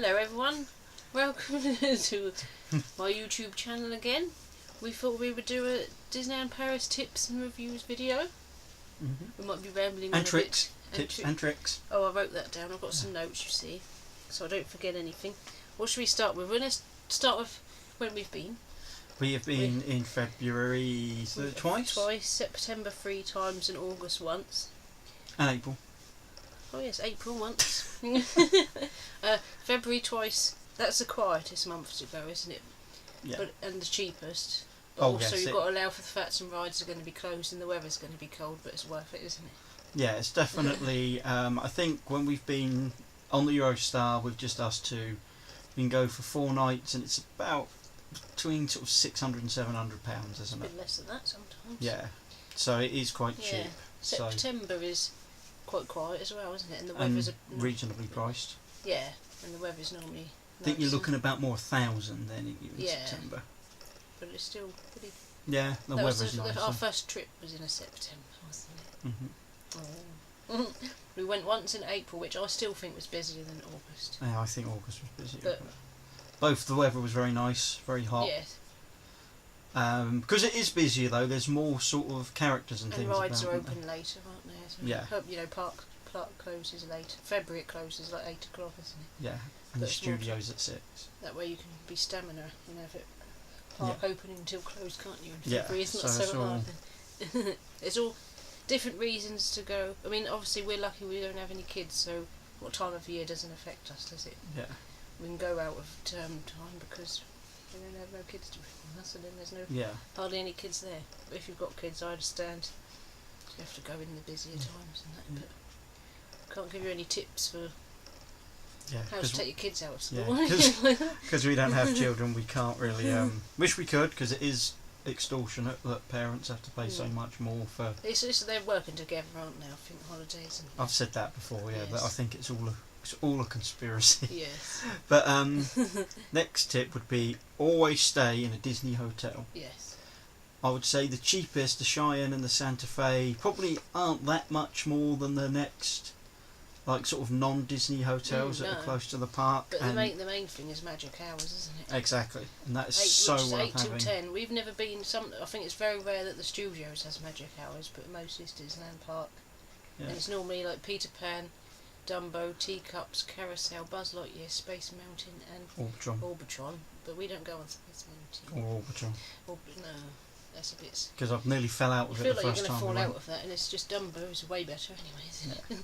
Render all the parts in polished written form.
Hello everyone, welcome to my YouTube channel again. We thought we would do a Disneyland Paris tips and reviews video. We might be rambling and on tricks, a bit. tips and tricks. Oh, I wrote that down. I've got some notes, you see, so I don't forget anything. What should we start with? We're going to start with when we've been. We have been in February twice. Twice, September 3 times and August once. And April. Oh yes, April once. February twice. That's the quietest month to go, isn't it? Yeah. But and the cheapest. But also you've got to allow for the fact some rides are going to be closed and the weather's going to be cold, but it's worth it, isn't it? Yeah, it's definitely. I think when we've been on the Eurostar with just us two, we can go for 4 nights, and it's about between sort of £600 and £700, isn't A it? bit less than that sometimes. Yeah. So it is quite cheap. September is quite quiet as well, isn't it? And the weather's reasonably priced. Yeah, and the weather's normally. I think you're looking about more 1,000 than in September. But it's still pretty. Yeah, the weather's nice. Our first trip was in September, wasn't it? Mm-hmm. Oh. We went once in April, which I still think was busier than August. Yeah, I think August was busier. But both the weather was very nice, very hot. Yes. Because it is busier though, there's more sort of characters and things. And rides about, are open later, aren't they? So yeah. You know, Park closes later. February it closes like 8 o'clock, isn't it? Yeah, and the studio's at 6. That way you can be stamina, you know, if it park opening until closed, can't you? In February it's not so hard. It's all different reasons to go. I mean, obviously we're lucky we don't have any kids, so what time of year doesn't affect us, does it? Yeah. We can go out of term time because we don't have no kids to bring us, and then there's hardly any kids there. But if you've got kids, I understand you have to go in the busier times and that. But can't give you any tips for how to take your kids out of school. Because we don't have children, we can't really. Wish we could, because it is extortionate that parents have to pay so much more for. It's they're working together, aren't they? I think holidays. And I've said that before, but I think it's all a conspiracy. Yes. But next tip would be always stay in a Disney hotel. Yes. I would say the cheapest, the Cheyenne and the Santa Fe, probably aren't that much more than the next, like sort of non-Disney hotels that are close to the park. But the main thing is magic hours, isn't it? Exactly, and that is so worth having. 8 till 10. We've never been. I think it's very rare that the studios has magic hours, but mostly it's Disneyland Park. Yeah. And it's normally like Peter Pan, Dumbo, Teacups, Carousel, Buzz Lightyear, Space Mountain, and Orbitron. But we don't go on Space Mountain. Or Orbitron. No, that's a bit. Because I've nearly fell out with it the first time. I feel like you're going to fall out of that, and it's just Dumbo is way better anyway, isn't it?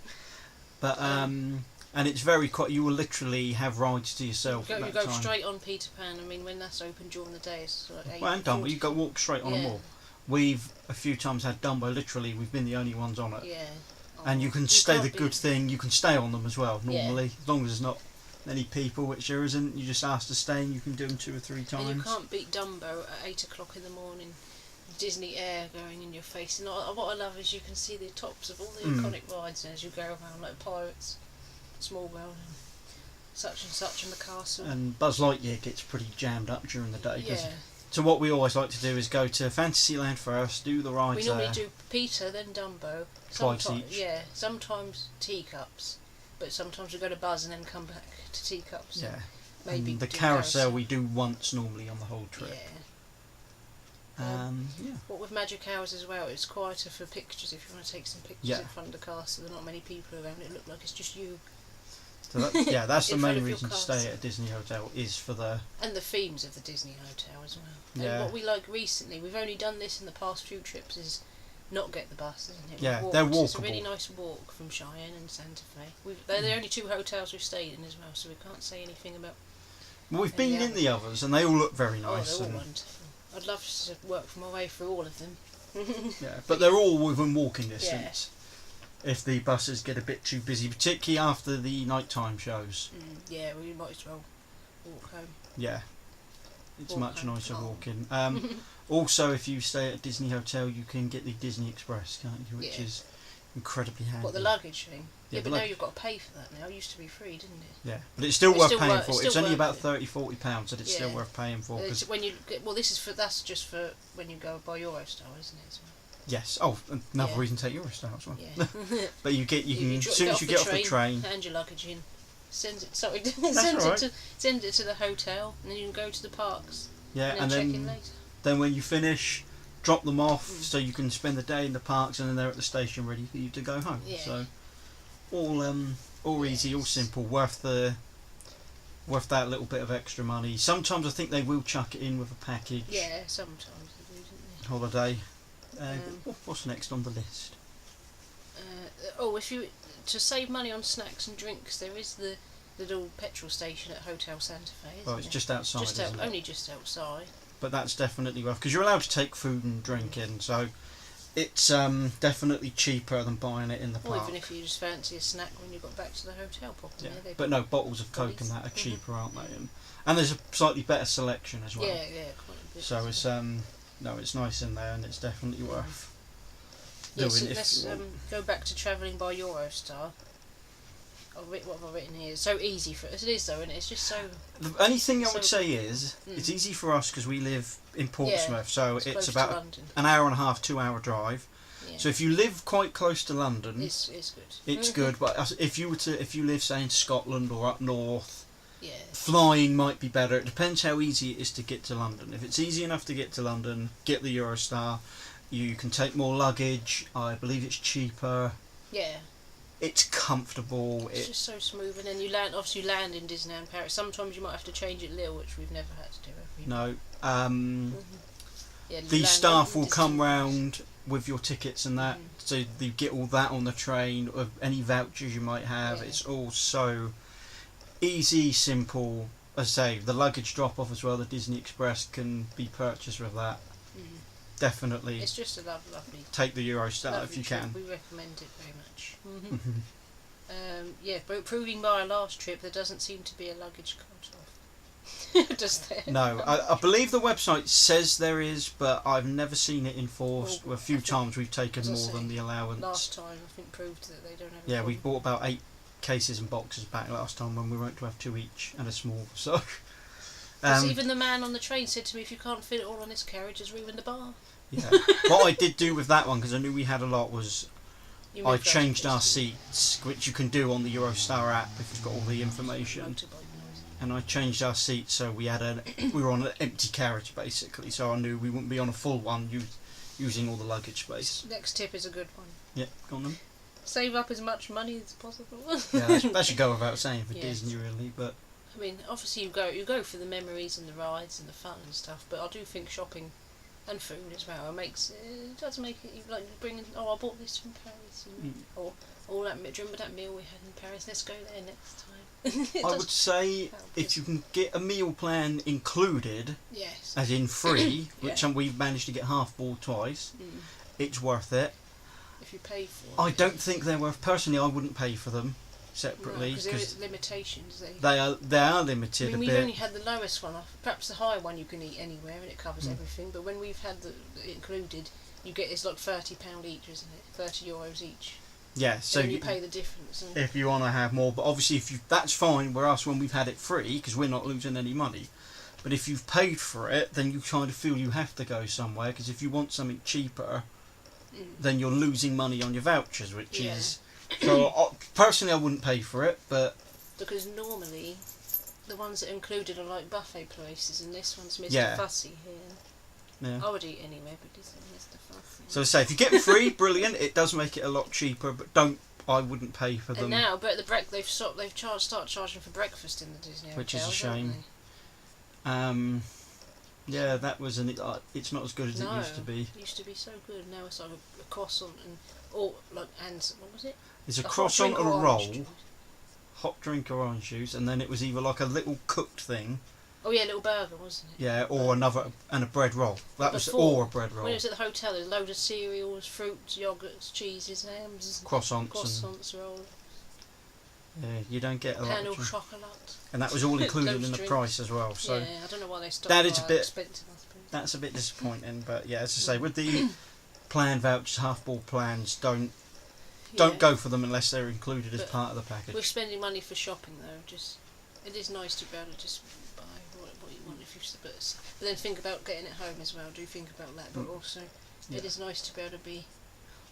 But and it's very quiet. You will literally have rides to yourself. You go straight on Peter Pan. I mean, when that's open during the day, it's like 8. Well, and Dumbo, you go walk straight on them all. We've a few times had Dumbo. Literally, we've been the only ones on it. Yeah. And you can stay. The good thing, you can stay on them as well. Normally, as long as there's not many people, which there isn't, you just ask to stay, and you can do them 2 or 3 times. And you can't beat Dumbo at 8 o'clock in the morning. Disney air going in your face, and what I love is you can see the tops of all the iconic rides as you go around, like Pirates, Small World, and such, and the castle. And Buzz Lightyear gets pretty jammed up during the day. So what we always like to do is go to Fantasyland first, do the rides. We normally do Peter, then Dumbo. Twice each. Yeah, sometimes Teacups, but sometimes we go to Buzz and then come back to Teacups. Yeah. Maybe and the carousel we do once normally on the whole trip. Yeah. What with magic hours as well, it's quieter for pictures if you want to take some pictures in front of the castle. There are not many people around. It looks like it's just you. So that's the main reason to stay at a Disney hotel, is for the and the themes of the Disney hotel as well. Yeah. And what we like recently, we've only done this in the past few trips, is not get the bus, isn't it? Yeah, they're walkable. It's a really nice walk from Cheyenne and Santa Fe. They're the only 2 hotels we've stayed in as well, so we can't say anything about. Well, we've been in the others, and they all look very nice. Oh, they're all wonderful. I'd love to work my way through all of them. Yeah, but they're all within walking distance. Yeah. If the buses get a bit too busy, particularly after the nighttime shows. Yeah, we might as well walk home. Yeah, it's much nicer walking. Also, if you stay at a Disney hotel, you can get the Disney Express, can't you? Which is incredibly handy. What, the luggage thing? Yeah, but now you've got to pay for that now. It used to be free, didn't it? Yeah, but it's still worth paying for. It's only about £30-40 that it's still worth paying for. When you that's just for when you go by Eurostar, isn't it? As well? Yes. Oh, another reason to take Eurostar as well. Yeah. But you can as soon as you get off the train, hand your luggage in, send it. Sorry, send it to the hotel, and then you can go to the parks. Yeah, and then check in later. Then when you finish, drop them off so you can spend the day in the parks, and then they're at the station ready for you to go home. Yeah. So all easy, all simple, worth that little bit of extra money. Sometimes I think they will chuck it in with a package. Yeah, sometimes they do, don't they? Holiday. What's next on the list? If you to save money on snacks and drinks, there is the little petrol station at Hotel Santa Fe. Well, it's just outside, isn't it? Only just outside. But that's definitely worth, because you're allowed to take food and drink in, so it's definitely cheaper than buying it in the park. Or even if you just fancy a snack when you got back to the hotel, probably. Yeah. But no, bottles of Coke and that are cheaper, aren't they? And there's a slightly better selection as well. Yeah, quite a bit. So it's it's nice in there, and it's definitely worth doing. So let's go back to travelling by Eurostar. What have I written here? It's so easy for us. It is though, and it's just so. The only thing I would say is it's easy for us because we live in Portsmouth, so it's about an hour and a half, 2 hour drive. Yeah. So if you live quite close to London, it's good. It's good, but if you live say in Scotland or up north, flying might be better. It depends how easy it is to get to London. If it's easy enough to get to London, get the Eurostar. You can take more luggage. I believe it's cheaper. Yeah. It's comfortable. It's just so smooth, and then you land in Disneyland Paris. Sometimes you might have to change it a little, which we've never had to do. No. The staff will come round with your tickets and that, so you get all that on the train, of any vouchers you might have. Yeah. It's all so easy, simple. As I say, the luggage drop off as well, the Disney Express can be purchased with that. Definitely. It's just a lovely. Take the Eurostar if you can. We recommend it very much. But proving by our last trip, there doesn't seem to be a luggage cut-off. Does there? No, I believe the website says there is, but I've never seen it enforced. A few times we've taken more than the allowance. Last time, I think, proved that they don't have. Yeah, we bought about 8 cases and boxes back last time when we went to have 2 each and a small. So. Even the man on the train said to me, "If you can't fit it all on this carriage, just room in the bar." Yeah. What I did do with that one, because I knew we had a lot, was I changed our seats, which you can do on the Eurostar app if you've got all the information. And I changed our seats so we were on an empty carriage basically, so I knew we wouldn't be on a full one using all the luggage space. Next tip is a good one. Yeah, go on then. Save up as much money as possible. Yeah, that should go without saying for Disney really, but. I mean, obviously you go for the memories and the rides and the fun and stuff, but I do think shopping and food as well it does make it, you like bringing, I bought this from Paris, or remember that meal we had in Paris, let's go there next time. I would say if you can get a meal plan included, yes, as in free, which we've managed to get half board twice, it's worth it. If you pay for it. I don't think they're worth, personally I wouldn't pay for them separately, because there are limitations. They are limited. We've only had the lowest one. Perhaps the higher one you can eat anywhere and it covers everything. But when we've had it included, you get it's like £30 each, isn't it? €30 each. Yeah, so you pay the difference. If you want to have more, but obviously that's fine. Whereas when we've had it free, because we're not losing any money. But if you've paid for it, then you kind of feel you have to go somewhere. Because if you want something cheaper, then you're losing money on your vouchers, which is. So personally, I wouldn't pay for it, but because normally the ones that are included are like buffet places, and this one's Mr. Fussy here. Yeah. I would eat anyway, but this is Mr. Fussy. So say if you get them free, brilliant. It does make it a lot cheaper, but I wouldn't pay for them. And now, but they've started charging for breakfast in the Disney which hotels, is a shame. Yeah, that was it's not as good as it used to be. It used to be so good. Now it's like a croissant and what was it? It's a croissant and a roll, hot drink or orange juice, and then it was either like a little cooked thing. Oh yeah, a little burger, wasn't it? Yeah, or and a bread roll. That was or a bread roll. When it was at the hotel, there's a load of cereals, fruits, yogurts, cheeses, hams, croissants, rolls. Yeah, you don't get a lot. Pain au chocolat. And that was all included in the price as well. So yeah, I don't know why they stopped. That is a bit expensive, I suppose. That's a bit disappointing, but yeah, as I say, with the plan vouchers, half-board plans, don't go for them unless they're included as part of the package. We're spending money for shopping though. It is nice to be able to just buy what you want if you. But then think about getting it home as well. Do think about that, but also it is nice to be able to be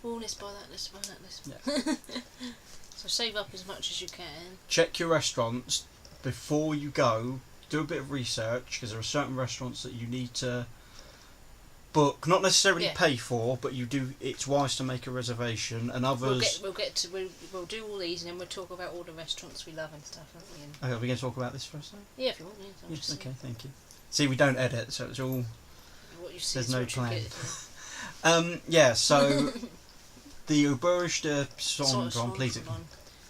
oh, let's buy that, let's buy that, let's buy Yeah. So save up as much as you can. Check your restaurants before you go. Do a bit of research, because there are certain restaurants that you need to book, not necessarily pay for, but you do. It's wise to make a reservation, and others. We'll do all these, and then we'll talk about all the restaurants we love and stuff, won't we? And Okay, are we going to talk about this first? Then? yeah, if you want. Yeah, Yes. Okay. Thank you. See, we don't edit, so it's all. What you see There's is no what plan. you get. Yeah. So the Auberge de Cendron, please.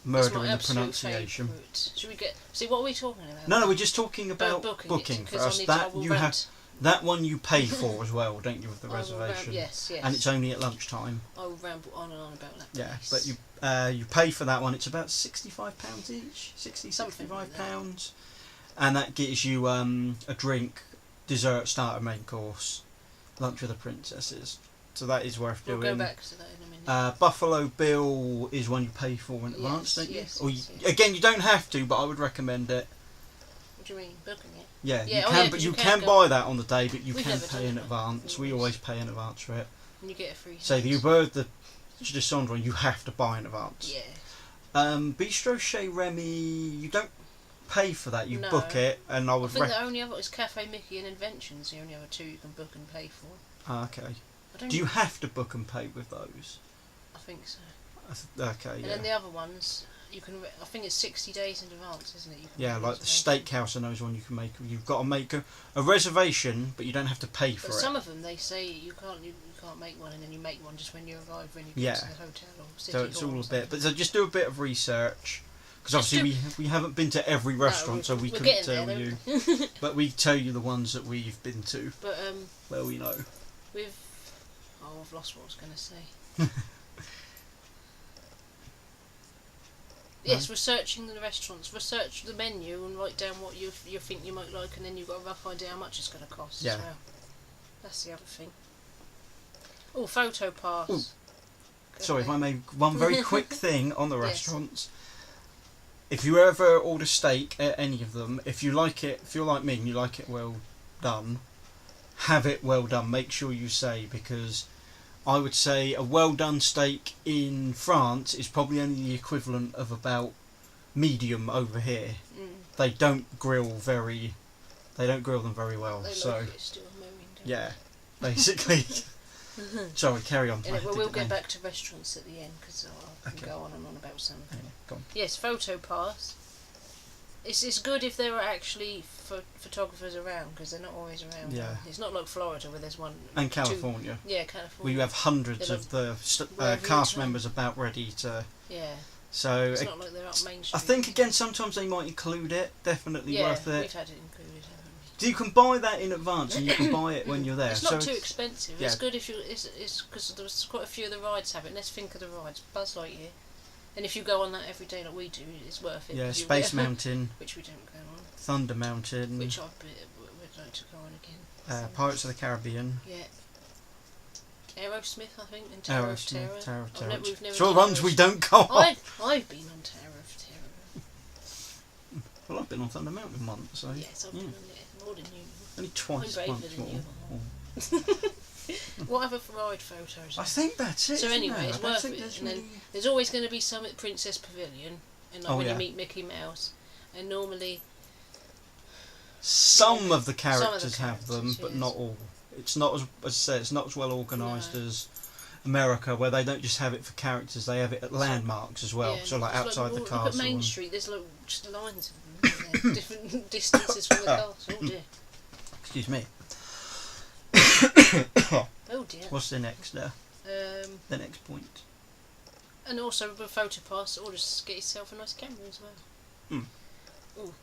Murder in the pronunciation. Favourite. Should we get? See, what are we talking about? No, we're just talking about booking for us. That you have. That one you pay for as well, don't you, with the reservation? Yes. And it's only at lunchtime. I will ramble on and on about that. Yeah, place. but you pay for that one. It's about £65 each, £65, like and that gets you a drink, dessert, starter, main course, lunch with the princesses. So that is worth doing. We'll go back to that in a minute. Buffalo Bill is one you pay for in advance, don't you? Yes, or again, you don't have to, but I would recommend it. What do you mean, booking it? Yeah, you can, but you can buy that on the day, but you can pay in advance. We always pay in advance for it. And you get a free. So the Auberge de Cendron, you have to buy in advance. Yeah. Bistro Chez Remy, you don't pay for that. You book it, and I would. I think the only other is Cafe Mickey and Inventions. The only other two you can book and pay for. Ah, okay. Do you have to book and pay with those? I think so. Okay. And then the other ones, you can. I think it's 60 days in advance, isn't it? Yeah, like the steakhouse and those one you can make. You've got to make a reservation, but you don't have to pay for it. Some of them they say you can't make one, and then you make one just when you arrive when you get to the hotel or city hall. So it's all a bit, but so just do a bit of research, because obviously we haven't been to every restaurant, so we couldn't tell you. But we tell you the ones that we've been to. But well, we know. I've lost what I was going to say. Yes, researching the restaurants, research the menu and write down what you think you might like, and then you've got a rough idea how much it's going to cost as well. That's the other thing. Oh, photo pass. Ooh. Sorry, if I may, one very quick thing on the restaurants. If you ever order steak at any of them, if you're like me and you like it well done, have it well done. Make sure you say, because I would say a well done steak in France is probably only the equivalent of about medium over here. They don't grill them very well. Yeah, basically. Sorry, carry on. We'll get back to restaurants at the end, because I can go on and on about something. Yeah, go on. Yes, photo pass. It's good if there are actually photographers around, because they're not always around. Yeah. It's not like Florida where there's one. And California. Yeah, California. We have hundreds of the cast members about ready to. Yeah. So it's not like they're up Main Street. I think again sometimes they might include it. Definitely worth it. Yeah, we've had it included, haven't we? You can buy that in advance, and you can buy it when you're there. It's not too expensive. Yeah. It's good if it's because there's quite a few of the rides have it. Let's think of the rides. Buzz Lightyear. And if you go on that every day like we do, it's worth it. Yeah, Space Mountain. Which we don't go on. Thunder Mountain. Which I would like to go on again. Pirates of the Caribbean. Yeah. Aerosmith, I think, and Tower of Terror. Tower of Terror. We've never it's all ones we don't go on. I've been on Tower of Terror. Well, I've been on Thunder Mountain once, so... Yes, I've been on it more than you. Only twice. I'm braver than you. What other ride photos? I think that's it. So anyway, it's worth it. And then there's always going to be some at Princess Pavilion, and when you meet Mickey Mouse, and normally some of the characters have them, but not all. It's not as I say, it's not as well organised as America, where they don't just have it for characters; they have it at landmarks as well. So like outside the castle. Look at Main Street. There's just lines of them, there, different distances from the castle. Oh dear. Excuse me. Oh dear. What's the next there? The next point. And also with a photo pass, or just get yourself a nice camera as well. Ooh.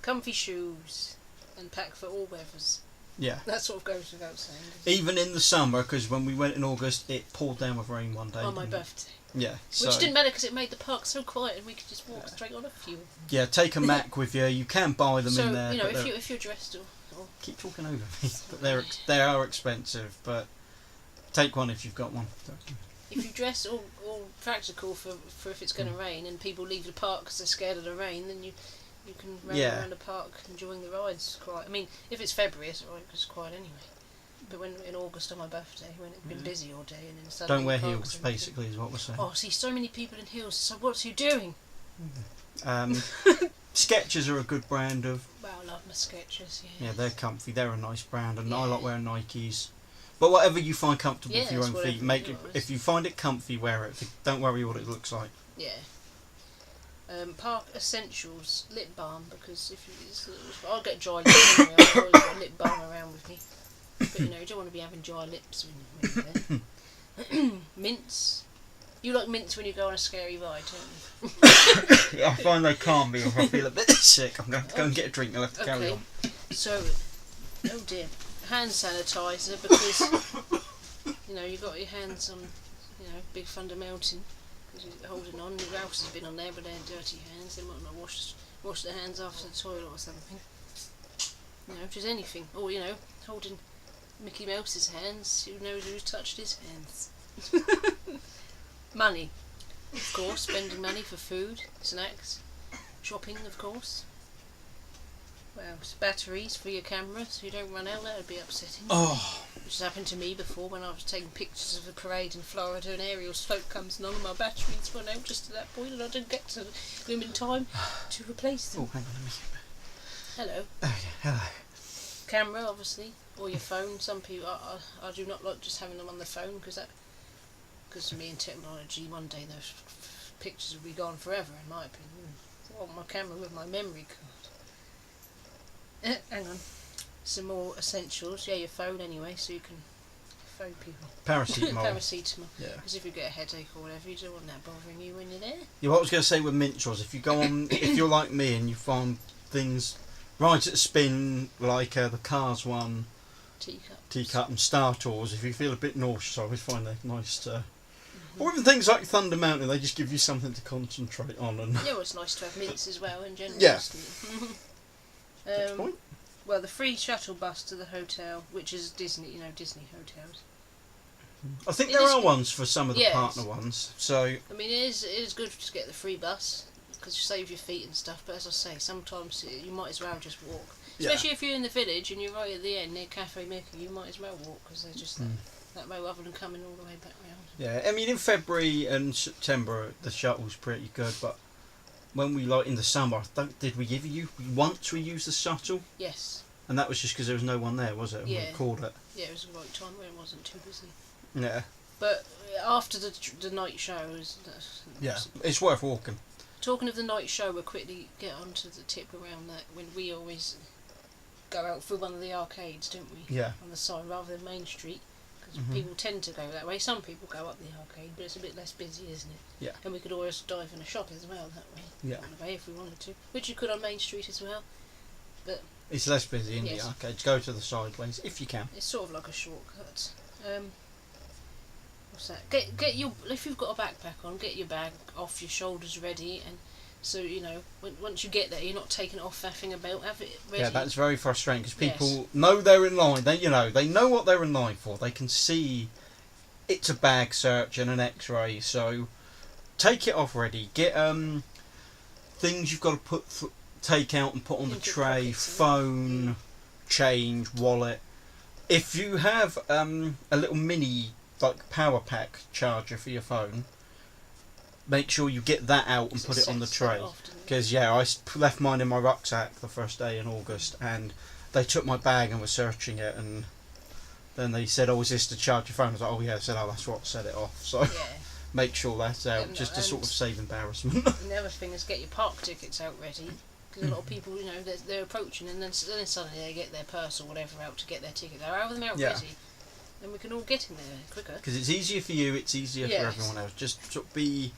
Comfy shoes and pack for all weathers. Yeah. That sort of goes without saying. Even in the summer, because when we went in August, it poured down with rain one day. On my birthday. Yeah. Which didn't matter because it made the park so quiet and we could just walk straight on a few. Yeah, take a Mac with you. You can buy them in there. So, you know, if you're dressed or keep talking over me, but they are expensive. But take one if you've got one. If you dress all practical for if it's going to rain and people leave the park because they're scared of the rain, then you can run around the park enjoying the rides. I mean, if it's February, it's alright because it's quiet anyway. But when in August on my birthday, when it's been busy all day, and then suddenly don't wear heels. Basically, is what we're saying. Oh, I see so many people in heels. So what's you doing? Skechers are a good brand of. Well, I love my Skechers. Yeah. Yeah, they're comfy. They're a nice brand, and I like wearing Nikes. But whatever you find comfortable for your own feet, make it. If you find it comfy, wear it. Don't worry what it looks like. Yeah. Park Essentials lip balm, because I'll get dry lips anyway. I've always got a lip balm around with me. But you don't want to be having dry lips when you're there. Mints. You like mints when you go on a scary ride, don't you? I find they calm me if I feel a bit sick. I'm going to go and get a drink. I'll have to carry on. So, oh dear, hand sanitizer, because you've got your hands on Big Thunder Mountain, because you're holding on. Your house has been on there, but they're dirty hands. They might not wash their hands after the toilet or something. Just anything, or holding Mickey Mouse's hands. Who knows who's touched his hands? Money, of course, spending money for food, snacks, shopping, of course. Well, batteries for your camera so you don't run out. That would be upsetting. Oh. Which has happened to me before when I was taking pictures of the parade in Florida, and Ariel's float comes along and my batteries run out just at that point, and I didn't get to them in time to replace them. Oh, hang on, let me. Hello. Oh, yeah, hello. Camera, obviously, or your phone. Some people, I do not like just having them on the phone, because of me and technology, one day those pictures will be gone forever, in my opinion. I want my camera with my memory card. Hang on. Some more essentials. Yeah, your phone anyway, so you can phone people. Paracetamol. Paracetamol. Yeah. Because if you get a headache or whatever, you don't want that bothering you when you're there. Yeah, what I was going to say with mints was, if you go on, if you're like me and you find things right at a spin, like the Cars one, Teacup and Star Tours, if you feel a bit nauseous, I always find they're nice to... Or even things like Thunder Mountain, they just give you something to concentrate on. And yeah, well, it's nice to have mints as well in general. Yeah. Well, the free shuttle bus to the hotel, which is Disney, Disney hotels. I think there are ones for some of the partner ones. So I mean, it is good to get the free bus, because you save your feet and stuff. But as I say, sometimes you might as well just walk. Especially if you're in the village and you're right at the end near Cafe Mickey, you might as well walk, because they're just that way rather than coming all the way back round. Yeah, I mean, in February and September the shuttle's pretty good, but when we in the summer, did we give you once we used the shuttle? Yes. And that was just because there was no one there, was it? Yeah. We called it. Yeah, it was the right time when it wasn't too busy. Yeah. But after the night show, it's worth walking. Talking of the night show, we'll quickly get onto the tip around that. When we always go out through one of the arcades, don't we? Yeah. On the side rather than Main Street, because people tend to go that way. Some people go up the arcade, but it's a bit less busy, isn't it? Yeah. And we could always dive in a shop as well that way. Yeah. Way if we wanted to, which you could on Main Street as well. But it's less busy in the arcades. Go to the sideways if you can. It's sort of like a shortcut. What's that? Get your, if you've got a backpack on, get your bag off your shoulders ready, and so once you get there, you're not taking it off faffing about. Have it ready. Yeah, that's very frustrating, because people know they're in line. They know what they're in line for. They can see it's a bag search and an X-ray. So take it off ready. Get things you've got to take out and put on the tray. Phone, change, wallet. If you have a little mini power pack charger for your phone, make sure you get that out and put it on the tray. Because I left mine in my rucksack the first day in August, and they took my bag and were searching it, and then they said, "Oh, is this to charge your phone?" I was like, "Oh yeah." I said, "Oh, that's what set it off." So make sure that's out, just to sort of save embarrassment. And the other thing is get your park tickets out ready, because a lot of people, they're approaching, and then suddenly they get their purse or whatever out to get their ticket. They'll have them out ready, and we can all get in there quicker. Because it's easier for you, it's easier for everyone else. Just sort of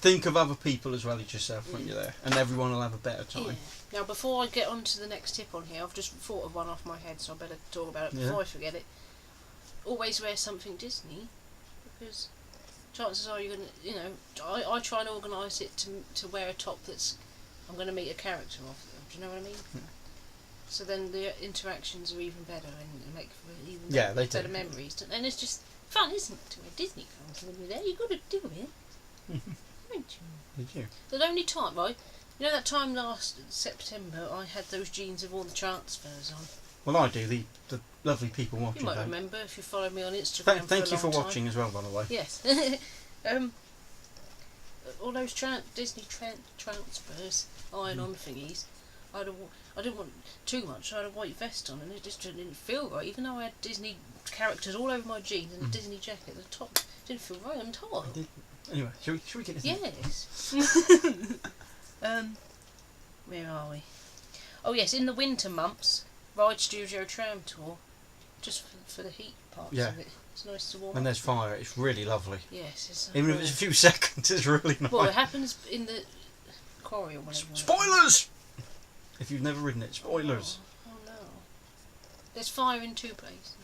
think of other people as well as yourself when you're there, and everyone will have a better time. Yeah. Now, before I get on to the next tip on here, I've just thought of one off my head, so I better talk about it before I forget it. Always wear something Disney, because chances are you're going to, I try and organise it to wear a top that's, I'm going to meet a character of them, do you know what I mean? Yeah. So then the interactions are even better and make for even better memories. And it's just fun, isn't it, to wear Disney clothes when you're there? You've got to do it. Haven't you? Did you? The only time, right? That time last September I had those jeans with all the transfers on. Well, I do. The lovely people watching. You might remember if you follow me on Instagram. Thank you for watching as well, by the way. Yes. All those Disney transfers, iron-on thingies, I didn't want too much. I had a white vest on, and it just didn't feel right. Even though I had Disney characters all over my jeans and a Disney jacket, the top didn't feel right on top. Anyway, should we get this? Yes. Where are we? Oh yes, in the winter months, ride Studio Tram Tour, just for the heat parts of it. It's nice to warm up. When there's fire, it's really lovely. Yes, it's even if it's a few seconds, it's really nice. Well, it happens in the quarry or whatever. Spoilers! If you've never ridden it, spoilers. Oh no. There's fire in 2 places.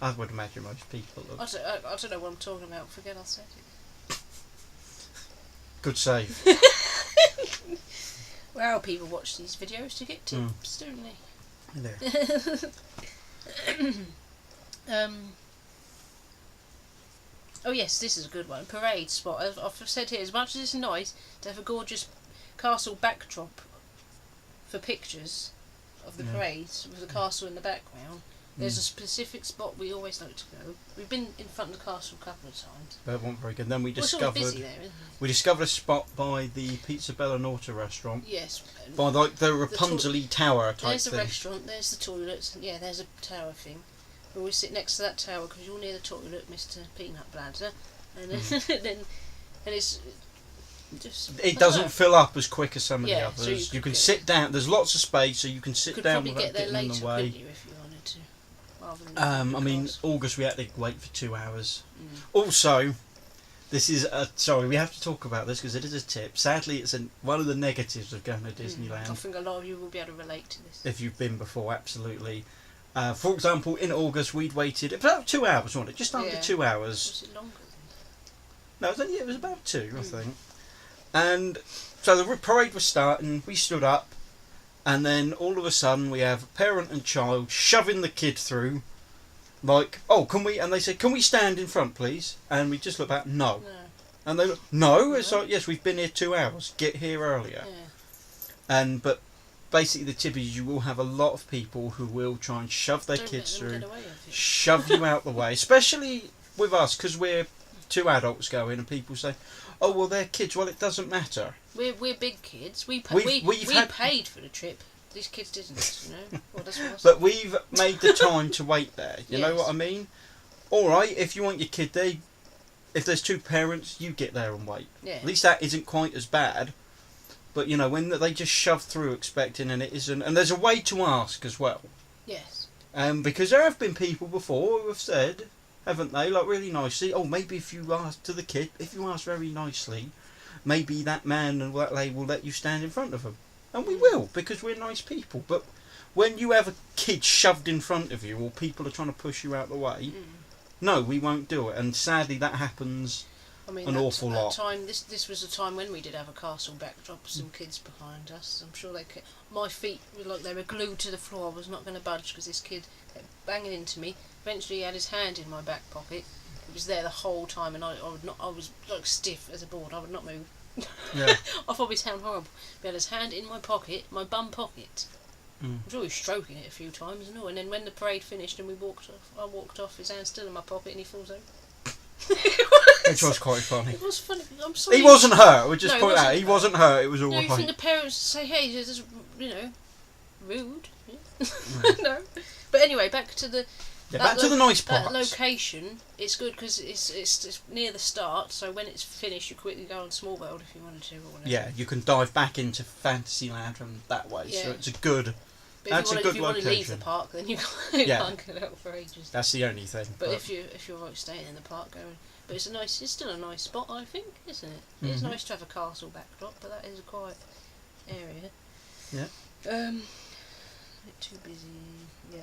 I would imagine most people. I don't know what I'm talking about. Forget I said it. Good save. Well, people watch these videos to get tips, don't they? Oh yes, this is a good one. Parade spot. I've said here, as much as it's nice to have a gorgeous castle backdrop for pictures of the parades with the castle in the background, there's a specific spot we always like to go. We've been in front of the castle a couple of times. That wasn't very good. Then we discovered busy there, isn't it? We discovered a spot by the Pizza Bella Norta restaurant. Yes. By the Rapunzel tower type there's thing. There's a restaurant, there's the toilets, and there's a tower thing. We always sit next to that tower because you're near the toilet, Mr. Peanut Bladder, and then it's just. It doesn't fill up as quick as some of the others. So you can sit down. There's lots of space, so you can sit down without getting in the way. Could you, if you wanted to? I mean, August we had to wait for 2 hours. Also, this is sorry, we have to talk about this because it is a tip. Sadly, it's one of the negatives of going to Disneyland. I think a lot of you will be able to relate to this. If you've been before, absolutely. For example, in August we'd waited about 2 hours, wasn't it? Just under 2 hours. Was it longer than that? No, it was about 2, I think. And so the parade was starting. We stood up. And then all of a sudden we have a parent and child shoving the kid through, like, oh, can we? And they said, can we stand in front, please? And we just looked back, no. And they look, no. It's like, yes, we've been here 2 hours. Get here earlier. But basically the tip is you will have a lot of people who will try and shove their kids through, shove you out the way, especially with us because we're 2 adults going, and people say, oh, well, they're kids. Well, it doesn't matter. We're big kids. We paid for the trip. These kids didn't, you know. Well, that's what but we've made the time to wait there. You know what I mean? All right, if you want your kid there, if there's 2 parents, you get there and wait. Yeah. At least that isn't quite as bad. But, you know, when they just shove through expecting and it isn't... And there's a way to ask as well. Yes. Because there have been people before who have said... haven't they? Like, really nicely. Oh, maybe if you ask to the kid, if you ask very nicely, maybe that man and that lady will let you stand in front of them. And we will, because we're nice people. But when you have a kid shoved in front of you, or people are trying to push you out the way, no, we won't do it. And sadly, that happens an awful lot. This was a time when we did have a castle backdrop with some kids behind us. I'm sure my feet were like they were glued to the floor. I was not going to budge because this kid kept banging into me. Eventually, he had his hand in my back pocket. He was there the whole time, and I was like stiff as a board. I would not move. Yeah. I thought it sounded horrible. He had his hand in my pocket, my bum pocket. I'm sure he was stroking it a few times and all. And then when the parade finished and we walked off, I walked off. His hand still in my pocket, and he falls over. Which was quite funny. It was funny. I'm sorry. He wasn't hurt. We'll just point out he wasn't hurt. It was all right. right. You think the parents say, "Hey, this is rude." No. But anyway, back to the. Back to the nice part. That location, it's good because it's near the start. So when it's finished, you quickly go on Small World if you wanted to, or whatever. Yeah, you can dive back into Fantasyland from that way. Yeah. So it's a good. That's a good location. If you want to leave the park, then you can't get out for ages. That's the only thing. But if you're like staying in the park, going. But it's still a nice spot, I think, isn't it? Mm-hmm. It's nice to have a castle backdrop, but that is a quiet area. Yeah. A bit too busy. Yeah.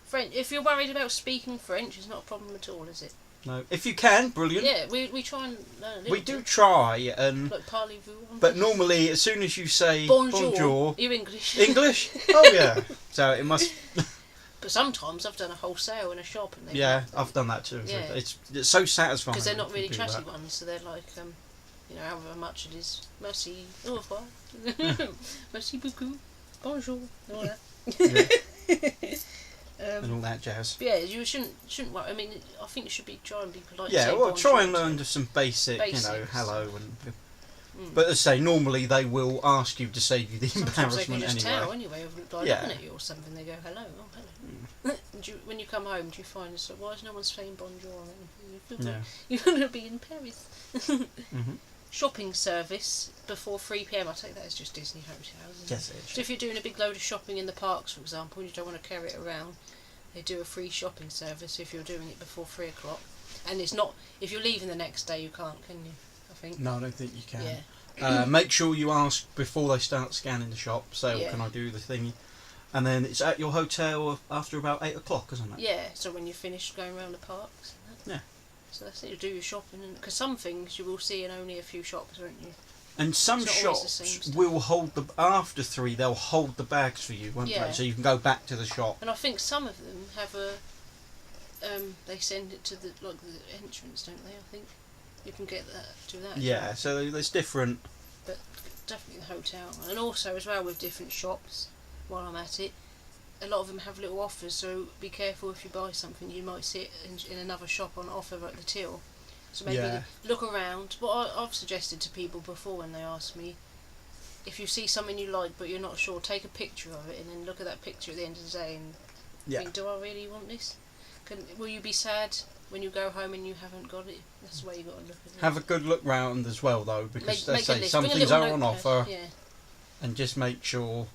French. If you're worried about speaking French, it's not a problem at all, is it? No. If you can, brilliant. Yeah, we try and learn a little bit. We do try, and like parlez-vous. But normally, as soon as you say bonjour, you're English. English? Oh yeah. So it must. But sometimes I've done a whole sale in a shop, and I've done that too. Yeah. It's so satisfying because they're not really chatty ones, so they're like however much it is. Merci, au revoir, merci beaucoup. bonjour, and all that. And all that jazz. Yeah, you shouldn't worry. I mean, I think you should try and be polite. Yeah, well, bonjour try and learn just some basics. Hello and. But as I say, normally they will ask you to save you the embarrassment they can just anyway. Tell anyway, by looking at you or something. They go, hello, hello. When you come home, do you find why is no one saying bonjour? You're going to be in Paris. Shopping service before 3 p.m. I take that as just Disney hotels. Yes, it is. So if you're doing a big load of shopping in the parks, for example, and you don't want to carry it around, they do a free shopping service if you're doing it before 3 o'clock. And it's not, if you're leaving the next day, you can't, can you? I think. No, I don't think you can. Yeah. Make sure you ask before they start scanning the shop. Say, can I do the thingy? And then it's at your hotel after about 8 o'clock, isn't it? Yeah. So when you're finished going around the parks. Yeah. So that's it. You do your shopping, because some things you will see in only a few shops, won't you? And some shops will hold after 3. They'll hold the bags for you, won't they? So you can go back to the shop. And I think some of them have they send it to the entrance, don't they? I think you can get that. Yeah. So there's different. But definitely the hotel, and also as well with different shops. While I'm at it, a lot of them have little offers. So be careful if you buy something, you might see it in another shop on offer at the till. So maybe look around. What I've suggested to people before when they ask me, if you see something you like but you're not sure, take a picture of it and then look at that picture at the end of the day and think, do I really want this? Will you be sad when you go home and you haven't got it? That's the way you got to look at it. Have a good look round as well, though, because they say some things are on offer, and just make sure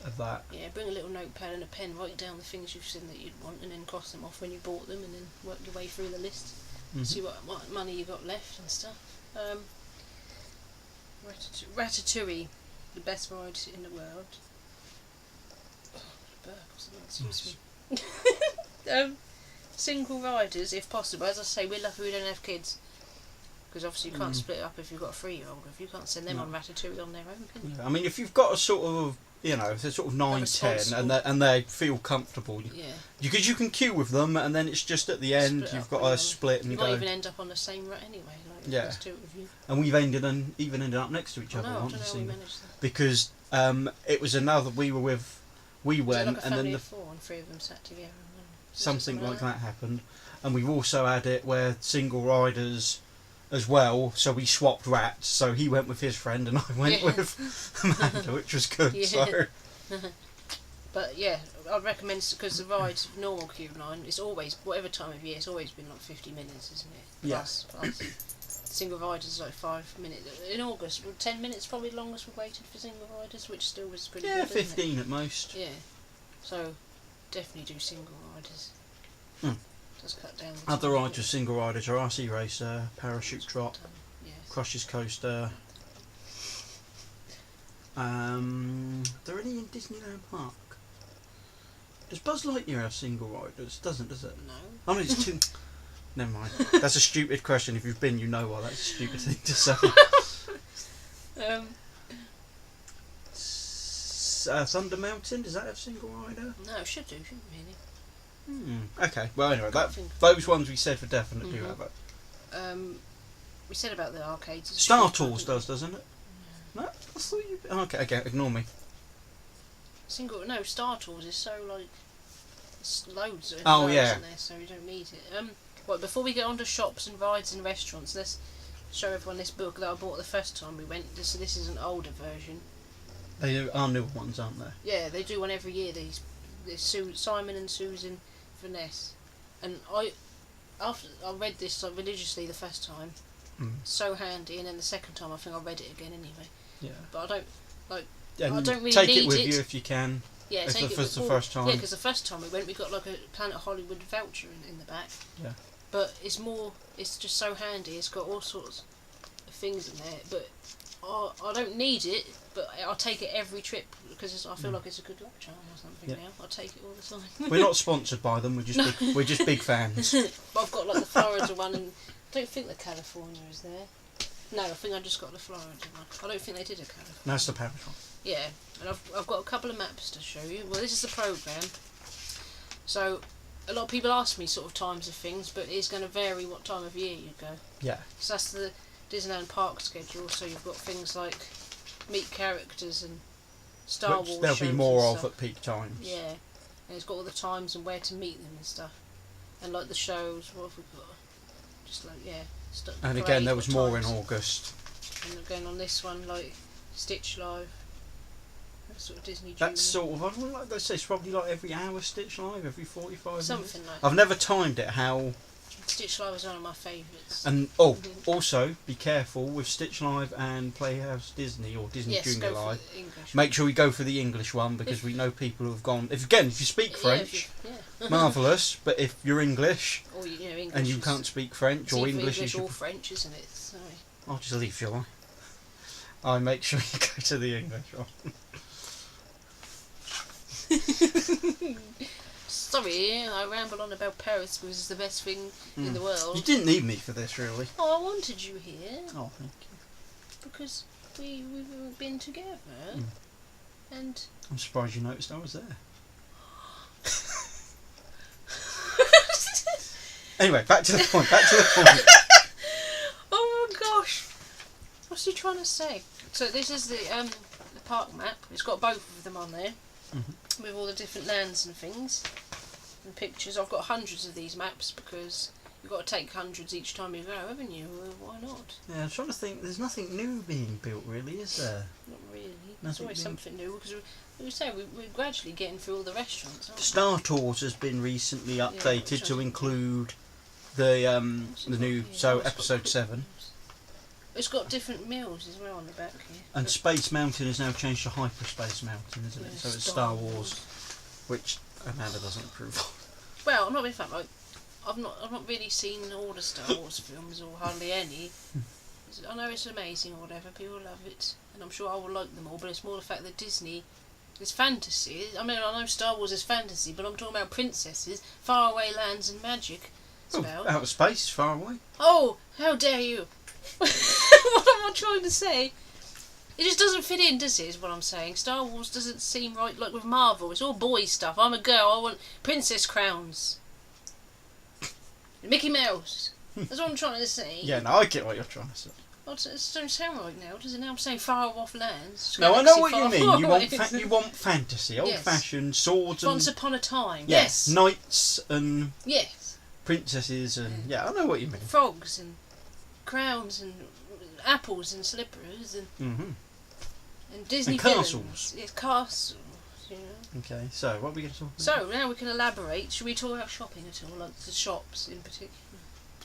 of that. Yeah, bring a little notepad and a pen, write down the things you've seen that you'd want, and then cross them off when you bought them, and then work your way through the list. See what money you got left and stuff. Ratatouille, the best ride in the world. Burp or something, excuse me. Single riders, if possible. As I say, we're lucky we don't have kids, because obviously you can't split up if you've got a 3-year-old. If you can't send them on Ratatouille on their own, can you? I mean, if you've got a sort of, if they're sort of 9, 10, and they feel comfortable, because you can queue with them, and then it's just at the end you've got to split and go. You might even end up on the same route anyway. There's 2 of you. And we've even ended up next to each other. I don't know how we managed that. Because it was another we went, like and then of 4 and 3 of them sat together. Something like that happened, and we've also had it where single riders as well. So we swapped rats. So he went with his friend, and I went with Amanda, which was good. So. But yeah, I'd recommend, because the ride normal queue line is always, whatever time of year, it's always been like 50 minutes, isn't it? Plus. Single riders is like 5 minutes. In August, 10 minutes probably the longest we waited for single riders, which still was pretty good. 15 at most. Yeah. So definitely do single riders. Just cut down. Other rides with single riders are RC Racer, Parachute Drop, Crush's Coaster. Are there any in Disneyland Park? Does Buzz Lightyear have single riders? Does it? No. I mean, it's too. Never mind. That's a stupid question. If you've been, you know why that's a stupid thing to say. Thunder Mountain, does that have single rider? No, it should do, shouldn't really. Okay. Well, anyway, those ones we said for definite do have it. We said about the arcades. Star Tours doesn't it? No, I thought you. Okay, ignore me. Star Tours is so like. It's loads of in there, so you don't need it. Before we get on to shops and rides and restaurants, let's show everyone this book that I bought the first time we went. This is an older version. They are new ones, aren't they? Yeah, they do one every year. These Simon and Susan Finesse, and I read this religiously the first time. So handy, and then the second time I think I read it again anyway. Yeah. But I don't really take need it with you if you can. Yeah, take it the first time. Yeah, because the first time we went, we got like a Planet Hollywood voucher in the back. Yeah. But it's just so handy. It's got all sorts of things in there. But I don't need it, but I'll take it every trip because I feel like it's a good luck charm or something now. I'll take it all the time. We're not sponsored by them. We're just big fans. But I've got like the Florida one, and I don't think the California is there. No, I think I just got the Florida one. I don't think they did a California. That's the Paris one. Yeah, and I've got a couple of maps to show you. Well, this is the programme. So, a lot of people ask me sort of times of things, but it's going to vary what time of year you go. Yeah. So that's the Disneyland Park schedule. So you've got things like meet characters and Star Which Wars there'll shows be more and of stuff. at peak times. Yeah, and it's got all the times and where to meet them and stuff. And like the shows, what have we got? Just like, yeah. And again, there was more in times. August. And again on this one, like Stitch Live. That's sort of Disney Junior. That's sort of, I don't like they say, it's probably like every hour Stitch Live, every 45 minutes. Something like I've that. never timed it how... Stitch Live was one of my favourites. And also be careful with Stitch Live and Playhouse Disney or Disney Junior go Live. for the English Make sure we go for the English one because we know people who have gone. If you speak French, marvellous. But if you're English, or English and you can't speak French or English, is or French, isn't it? Sorry. I'll just leave, shall I? I make sure you go to the English one. Sorry, I ramble on about Paris because it's the best thing in the world. You didn't need me for this, really. Oh, I wanted you here. Oh, thank you. Because we've been together, and I'm surprised you noticed I was there. Anyway, back to the point. Oh my gosh, what's he trying to say? So this is the park map. It's got both of them on there, with all the different lands and things. And pictures. I've got hundreds of these maps because you've got to take hundreds each time you go, haven't you? Why not? Yeah, I'm trying to think. There's nothing new being built, really, is there? Not really. There's always something new because we're gradually getting through all the restaurants. Aren't Star Tours has been recently updated to include the new episode 7. It's got different meals as well on the back here. And Space Mountain is now changed to Hyperspace Mountain, isn't it? So it's Star Wars, which Amanda doesn't approve of. Well, I'm not being fun. Like, I've not really seen all the Star Wars films or hardly any. I know it's amazing or whatever. People love it, and I'm sure I will like them all. But it's more the fact that Disney is fantasy. I mean, I know Star Wars is fantasy, but I'm talking about princesses, faraway lands, and magic. Outer space is far away. Oh, how dare you! What am I trying to say? It just doesn't fit in, does it, is what I'm saying. Star Wars doesn't seem right, like with Marvel. It's all boy stuff. I'm a girl, I want princess crowns. Mickey Mouse. That's what I'm trying to say. Yeah, no, I get what you're trying to say. Well, it don't sound right now, does it? Now I'm saying far off lands. No, I know what you mean. You You want fantasy, old-fashioned swords and... Once upon a time, yes. Knights and... Yes. Princesses and... Yeah, I know what you mean. Frogs and crowns and apples and slippers and... And Disney and castles. Yes, castles. You know. Okay, so what are we going to talk about? So now we can elaborate. Should we talk about shopping at all, like the shops in particular?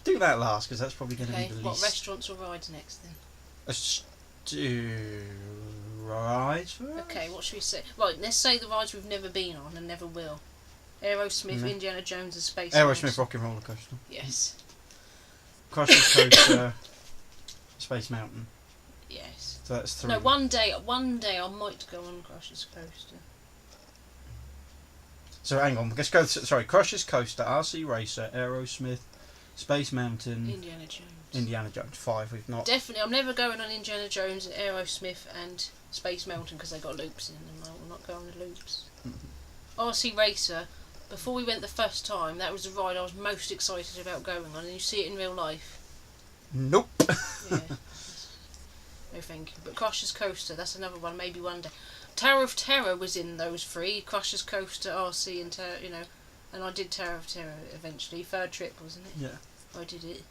Do that last because that's probably going to be the least. What restaurants or rides next then? Let's do rides first. Okay, what should we say? Right, let's say the rides we've never been on and never will. Aerosmith, Indiana Jones and Space Aerosmith Rock and Roller Coaster. Yes. Crush's Coaster, Space Mountain. Yes. So that's 3. No, one day I might go on Crush's Coaster. So hang on, let's go. Crush's Coaster, RC Racer, Aerosmith, Space Mountain, Indiana Jones. 5. We've not. Definitely, I'm never going on Indiana Jones, Aerosmith, and Space Mountain because they got loops in them. I will not go on the loops. RC Racer. Before we went the first time, that was the ride I was most excited about going on, and you see it in real life. Nope. Yeah. No thank you. But Crush's Coaster, that's another one, maybe one day. Tower of Terror was in those 3. Crush's Coaster, RC and Terror, you know. And I did Tower of Terror eventually. 3rd trip, wasn't it? Yeah. I did it.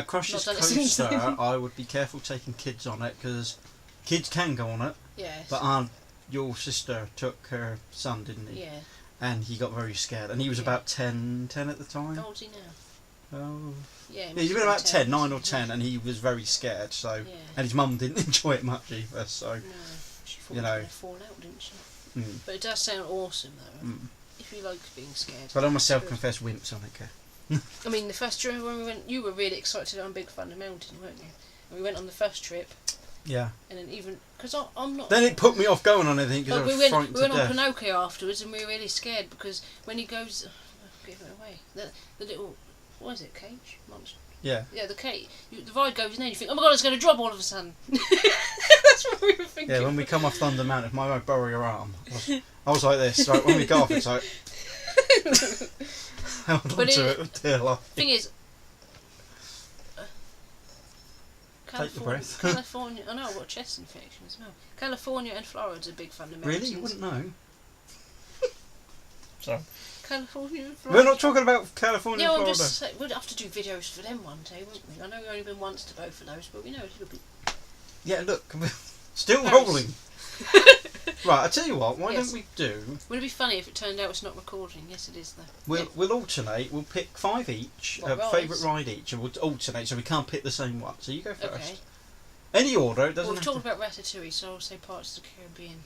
Crush's Coaster, I would be careful taking kids on it because kids can go on it. Yes. But your sister took her son, didn't he? Yeah. And he got very scared. And he was about 10 at the time. How old's he now? Oh. Yeah, he's been about 10, 9 or 10, and he was very scared. So, and his mum didn't enjoy it much either. So, no, she thought you know, fall out, didn't she? But it does sound awesome though. If you like being scared. But I'm a self-confessed wimp, so I don't care. I mean, the first trip when we went, you were really excited on Big Thunder Mountain, weren't you? And we went on the first trip. Yeah. And then even because I'm not. Then it put me off going on anything because I was frightened to death. We went on Pinocchio afterwards, and we were really scared because when he goes, give it away. The little, what is it, cage monster? Yeah. Yeah, the cage. The ride goes in there, and you think, oh my god, it's going to drop all of a sudden. That's what we were thinking. Yeah, when we come off Thunder Mountain, if my borrow your arm, I was like this. Right, when we go off, it's like held on to it with dear life. Thing is, Take the breath. California. I know I've got a chest infection as well. California and Florida's a big fun in mountains. Really? You wouldn't know. Sorry. California and Florida. We're not talking about California and Florida. I'm just saying, we'd have to do videos for them one day, wouldn't we? I know we've only been once to both of those, but we know it'll be... Yeah, look. Still rolling. Right, I tell you what. Why don't we do? Would it be funny if it turned out it's not recording? Yes, it is though. We'll alternate. We'll pick 5 each, favourite ride each, and we'll alternate so we can't pick the same one. So you go first. Okay. Any order. It doesn't. We've talked about Ratatouille, so I'll say Parts of the Caribbean.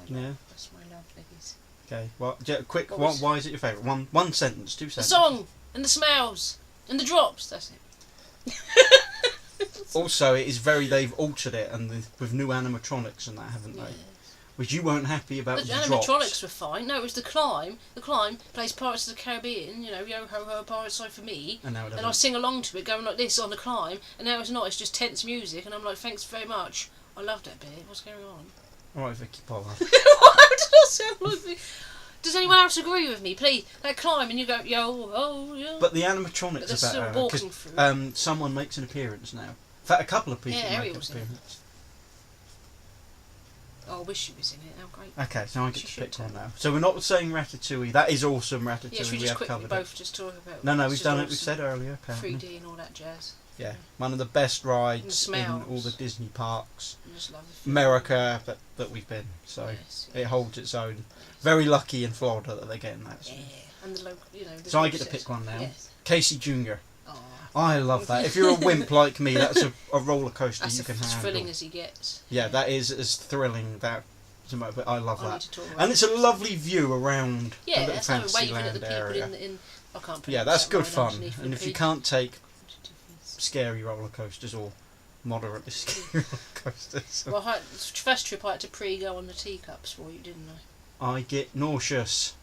Yeah. That's my love, ladies. Okay. Well, quick. Why is it your favourite? One sentence. 2 sentences. The song and the smells and the drops. That's it. Also, it is they've altered it and with new animatronics and that, haven't they? Yes. Which you weren't happy about. The animatronics drops. Were fine. No, it was the climb. The climb plays Pirates of the Caribbean. You know, yo ho ho, Pirates Side for me. And I sing along to it, going like this on the climb. And now it's not. It's just tense music. And I'm like, thanks very much. I loved that bit. What's going on? All right, Vicky Pollard. Why did I sound like me? Does anyone else agree with me? Please, that climb and you go yo ho yo. But the animatronics are better walking through. Someone makes an appearance now. In fact, a couple of people make an appearance. Oh, I wish she was in it. Oh, great. Okay, so I get to pick one now. So we're not saying Ratatouille. That is awesome, Ratatouille. Yes, we have covered both just talk about. No, we've done it. We said earlier. 3D and all that jazz. Yeah, one of the best rides in all the Disney parks, America that we've been. So it holds its own. Very lucky in Florida that they're getting that. Yeah, and the local, so I get to pick one now. Yes. Casey Jr. Oh. I love that. If you're a wimp like me, that's a roller coaster you can handle. As thrilling as he gets. Yeah, that is as thrilling. But I love that. And it's a lovely view around the little Fantasyland area. I can't. Yeah, that's good fun. And if you can't take scary roller coasters or moderately scary roller coasters. Well, first trip I had to go on the teacups for you, didn't I? I get nauseous.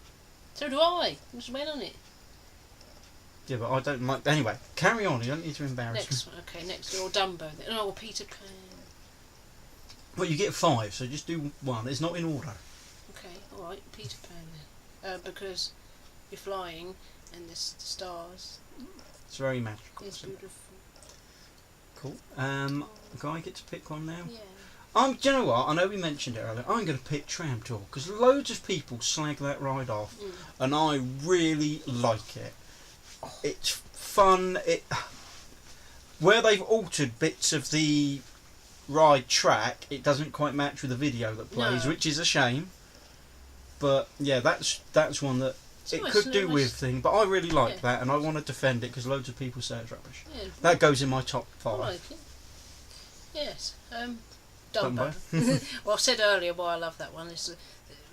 So do I. I just went on it. Yeah, but I don't like... Anyway, carry on. You don't need to embarrass me. Okay, next. Or Dumbo. Then. Oh, Peter Pan. Well, you get 5, so just do one. It's not in order. Okay, alright. Peter Pan then. Because you're flying and there's the stars. It's very magical. It's beautiful. Cool. Do I get to pick one now? Yeah. Do you know what? I know we mentioned it earlier. I'm going to pick Tram Tour because loads of people slag that ride off, and I really like it. It's fun. Where they've altered bits of the ride track, it doesn't quite match with the video that plays, which is a shame. But yeah, that's one that it could do with thing. But I really like that, and I want to defend it because loads of people say it's rubbish. Yeah, that goes in my top 5. I like it. Yes. Dumbo. Well, I said earlier why I love that one. It's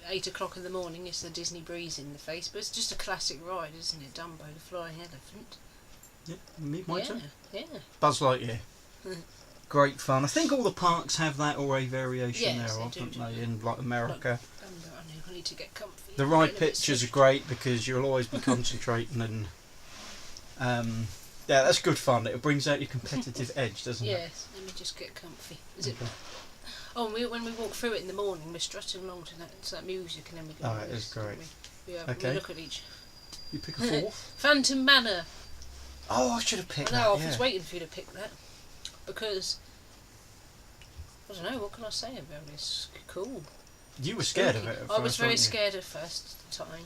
8 o'clock in the morning. It's the Disney breeze in the face, but it's just a classic ride, isn't it? Dumbo, the flying elephant. Yeah, my turn. Yeah. Buzz Lightyear. Great fun. I think all the parks have that or a variation thereof, don't they? In like America. I need to get comfy. The ride pictures are great because you'll always be concentrating and. Yeah, that's good fun. It brings out your competitive edge, doesn't it? Yes. Let me just get comfy. Is it? Oh, when we walk through it in the morning, we're strutting along to that music, and then we go. Oh, it is great. We look at each. You pick a 4th. Phantom Manor. Oh, I should have picked that. I was waiting for you to pick that because I don't know. What can I say about this? Cool. You were scared of it. At first, I was very scared at first time.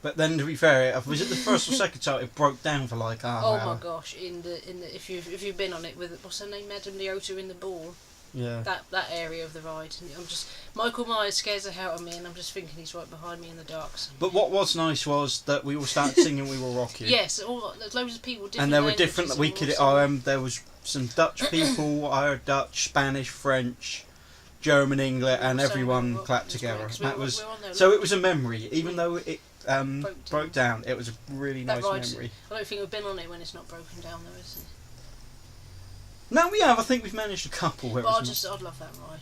But then, to be fair, was it the first or second time it broke down for like half an hour? Oh my gosh! In the if you've been on it with what's her name, Madame Leota in the ball. Yeah. That area of the ride, and I'm just Michael Myers scares the hell out of me, and I'm just thinking he's right behind me in the dark somewhere. But what was nice was that we all started singing "We Will Rock You." Yes, there's loads of people. And there were different. We could. There was some Dutch people. I heard Dutch, Spanish, French, German, English, and everyone clapped together. That was so. It was a memory, even though it broke down. It was a really nice memory. I don't think we've been on it when it's not broken down, though, is it? No, we have. I think we've managed a couple. But I'd love that ride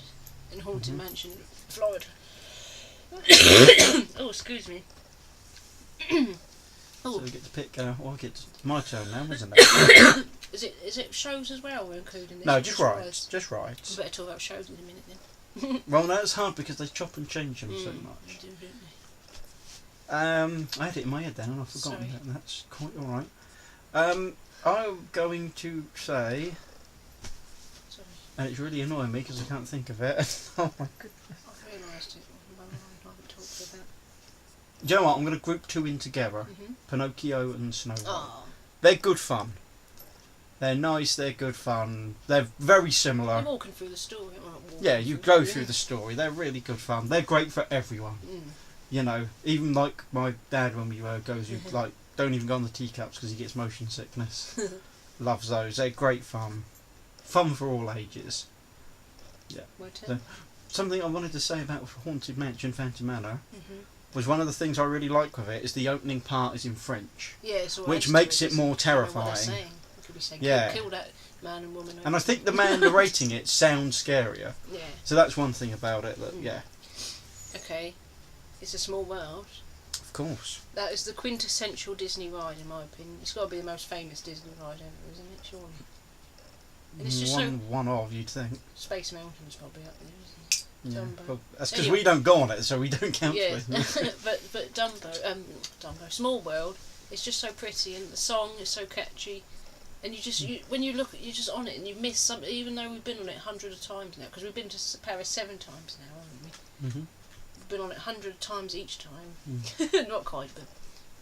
in Haunted Mansion, Florida. Oh, excuse me. So we get to pick. My turn now, isn't it? Is it shows as well? We're including this. No, just rides. Just rides. We better talk about shows in a minute then. Well, no, it's hard because they chop and change them so much. They do, don't they? I had it in my head then and I've forgotten it, and that's quite alright. I'm going to say, Sorry. and it's really annoying me because I can't think of it. Oh my goodness. I've realised it. I haven't talked about. Do you know what? I'm going to group two in together. Mm-hmm. Pinocchio and Snow White. Oh. They're good fun. They're nice, they're good fun. They're very similar. You're walking through the story. Yeah, you go through the story. They're really good fun. They're great for everyone. Mm. You know, even like my dad when we goes, you like don't even go on the teacups because he gets motion sickness. Loves those. They're great fun. Fun for all ages. Yeah. So, something I wanted to say about Haunted Mansion, Phantom Manor, was one of the things I really like with it is the opening part is in French. Yeah, it's all which makes it more terrifying. Could be saying, yeah. kill that man and woman. And I think the man narrating it sounds scarier. Yeah. So that's one thing about it that, yeah. Okay. It's a small world. Of course. That is the quintessential Disney ride, in my opinion. It's got to be the most famous Disney ride ever, isn't it? Surely. And it's just one of, you'd think. Space Mountain's probably up there, isn't it? Yeah. Dumbo. Well, that's because we don't go on it, so we don't count. Yeah. but Dumbo, Small World. It's just so pretty, and the song is so catchy. And when you look, you're just on it, and you miss something. Even though we've been on it hundreds of times now, because we've been to Paris 7 times now, haven't we? Mm-hmm. We've been on it 100 times each time. Not quite, but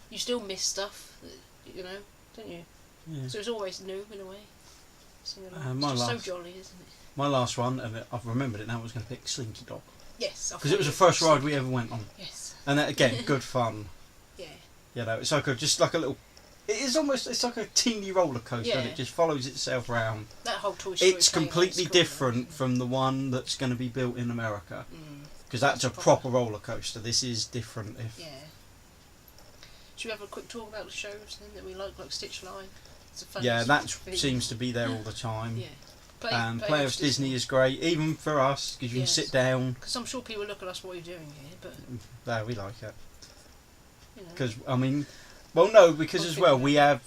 you still miss stuff, you know, don't you? Yeah. So it's always new in a way. It's just so jolly, isn't it? My last one, and I've remembered it now, I was going to pick Slinky Dog. Yes, because it was the first ride we ever went on. Yes. And that, again, good fun. Yeah. You know, it's like just like a little. It's like a teeny roller coaster, and it just follows itself around. That whole Toy Story. It's completely different from the one that's going to be built in America, because that's a proper roller coaster. This is different. Yeah. Should we have a quick talk about the shows then that we like Stitch Live? It's a fun that seems to be there all the time. Yeah. Playhouse Disney is great, even for us, because you can sit down. Because I'm sure people look at us, what are you doing here? But no, we like it. Because you know. I mean, well, no, because as well we have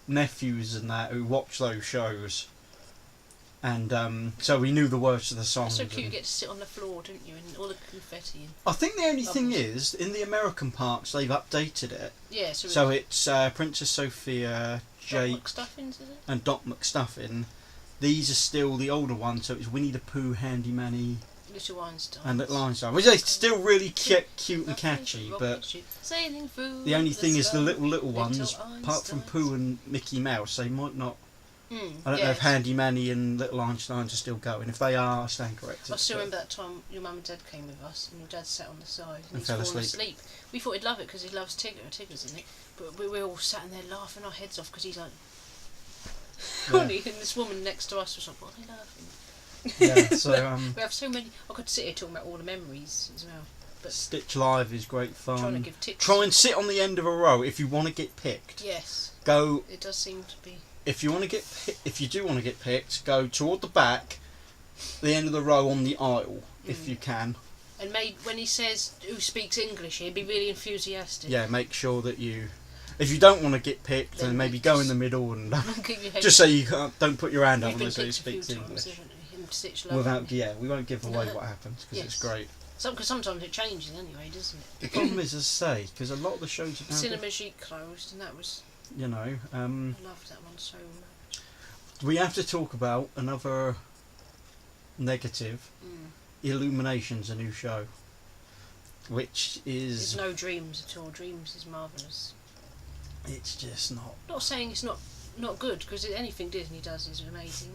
nephews and that who watch those shows, and so we knew the words to the songs. That's so cute. You get to sit on the floor, don't you, and all the confetti. And I think the only thing is, in the American parks, they've updated it. Yeah. So it's Princess Sophia, Jake, and Doc McStuffin. These are still the older ones, so it's Winnie the Pooh, Handy Manny, Little Einstein, and Little Einstein, which are still really cute and catchy. But the only thing is the little ones, apart from Pooh and Mickey Mouse, they might not. I don't know if Handy Manny and Little Einstein are still going. If they are, I stand corrected. I still remember that time your mum and dad came with us, and your dad sat on the side and fell asleep. We thought he'd love it because he loves Tigger's in it, but we were all sat in there laughing our heads off because he's like. And this woman next to us was like, "What are they laughing?" Yeah, so we have so many. I could sit here talking about all the memories as well. But Stitch Live is great fun. Trying to give tips. Try and sit on the end of a row if you want to get picked. Yes. Go. It does seem to be. If you do want to get picked, go toward the back, the end of the row on the aisle, if you can. And when he says who speaks English here, be really enthusiastic. Yeah, make sure that you. If you don't want to get picked, then maybe go in the middle and just so you don't put your hand up unless he speaks English. Without, we won't give away what happens because it's great. Because sometimes it changes anyway, doesn't it? The problem is, as I say, because a lot of the shows are Cinema Chic closed, and that was. You know, I loved that one so much. We have to talk about another negative. Illumination's a new show, which is. There's no Dreams at all. Dreams is marvellous. It's just not. Not saying it's not good, because anything Disney does is amazing,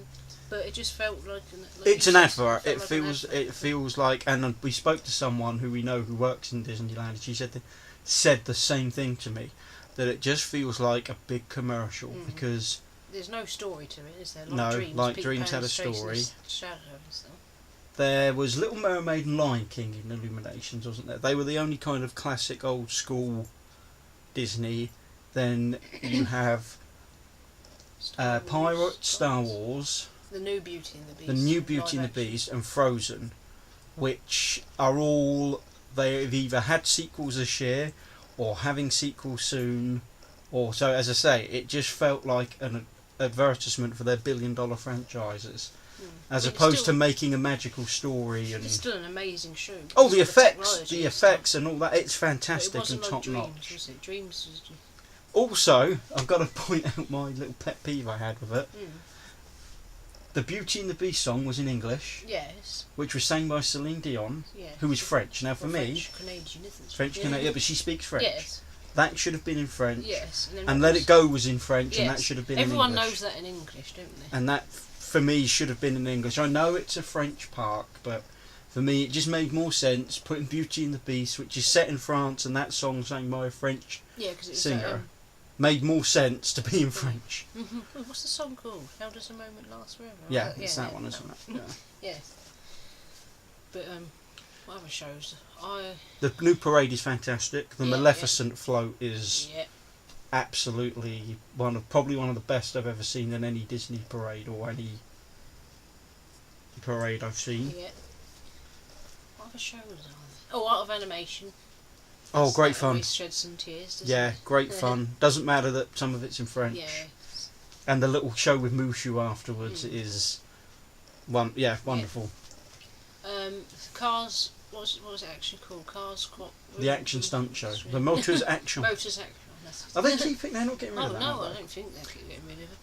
but it just felt like it's an advert. It feels like, and we spoke to someone who we know who works in Disneyland, and she said the same thing to me, that it just feels like a big commercial because there's no story to it, is there? Dreams had a story. There was Little Mermaid and Lion King in Illuminations, wasn't there? They were the only kind of classic old school Disney. Then you have Pirates, Star Wars, The New Beauty and the Beast, The New Beauty and the Beast, and Frozen, which are all, they've either had sequels this year or having sequels soon, or so. As I say, it just felt like an advertisement for their billion-dollar franchises, as opposed to making a magical story. And it's still an amazing show. Oh, the effects and all that, it's fantastic and top notch. Was it? Dreams was. Also, I've got to point out my little pet peeve I had with it. The Beauty and the Beast song was in English. Yes. Which was sang by Celine Dion, who is French. Now, for me, French-Canadian, isn't it? French-Canadian, yeah, but she speaks French. Yes. That should have been in French. Yes. And Let It Go was in French, and that should have been in English. Everyone knows that in English, don't they? And that, for me, should have been in English. I know it's a French park, but for me, it just made more sense putting Beauty and the Beast, which is set in France, and that song sang by a French singer, made more sense to be in French. What's the song called? How Does a Moment Last Forever? Yeah, it's that one, isn't it? Yeah. Yes. But what other shows? The new parade is fantastic. The Maleficent float is absolutely probably one of the best I've ever seen in any Disney parade or any parade I've seen. Yeah. What other shows are there? Oh, Art of Animation. Oh, great fun. Always shed some tears, doesn't it? Great fun. Doesn't matter that some of it's in French. Yeah. And the little show with Mushu afterwards is wonderful. Cars. What was it actually called? Cars. The action stunt show. The Motors Action. Motors Action. They're not getting rid of that. No, I don't think they're getting rid of it.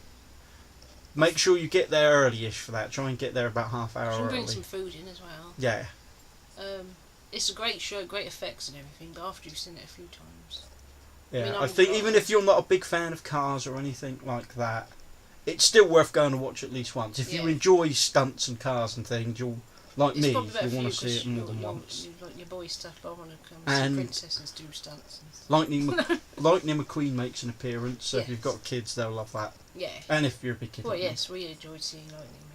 Make sure you get there early-ish for that. Try and get there about half hour early. Bring some food in as well. Yeah. It's a great show, great effects and everything, but after you've seen it a few times. Yeah, I think even if you're not a big fan of cars or anything like that, it's still worth going to watch at least once. If you enjoy stunts and cars and things, you'll, like me, you'll want to see it more than once. You like your boy stuff, but I want to come see princesses do stunts. Lightning McQueen makes an appearance, so if you've got kids, they'll love that. Yeah. And if you're a big kid. Well, yes, we enjoyed seeing Lightning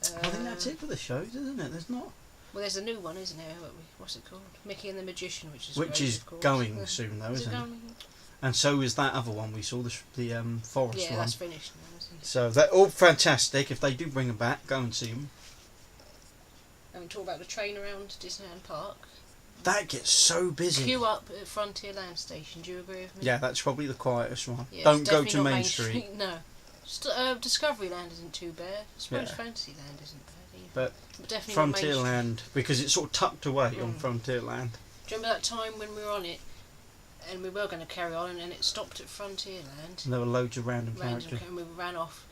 McQueen. I think that's it for the shows, isn't it? There's not... Well, there's a new one, isn't there? What's it called? Mickey and the Magician, which is going soon, though, isn't it? And so is that other one we saw, the forest one. Yeah, that's finished now, isn't it? So they're all fantastic. If they do bring them back, go and see them. And we talk about the train around Disneyland Park. That gets so busy. Queue up at Frontierland Station. Do you agree with me? Yeah, that's probably the quietest one. Yeah, don't go to Main Street. No. Discoveryland isn't too bad. I suppose Fantasyland isn't bad either. But definitely Frontierland, because it's sort of tucked away on Frontierland. Do you remember that time when we were on it, and we were going to carry on, and then it stopped at Frontierland? And there were loads of random characters. And we ran off,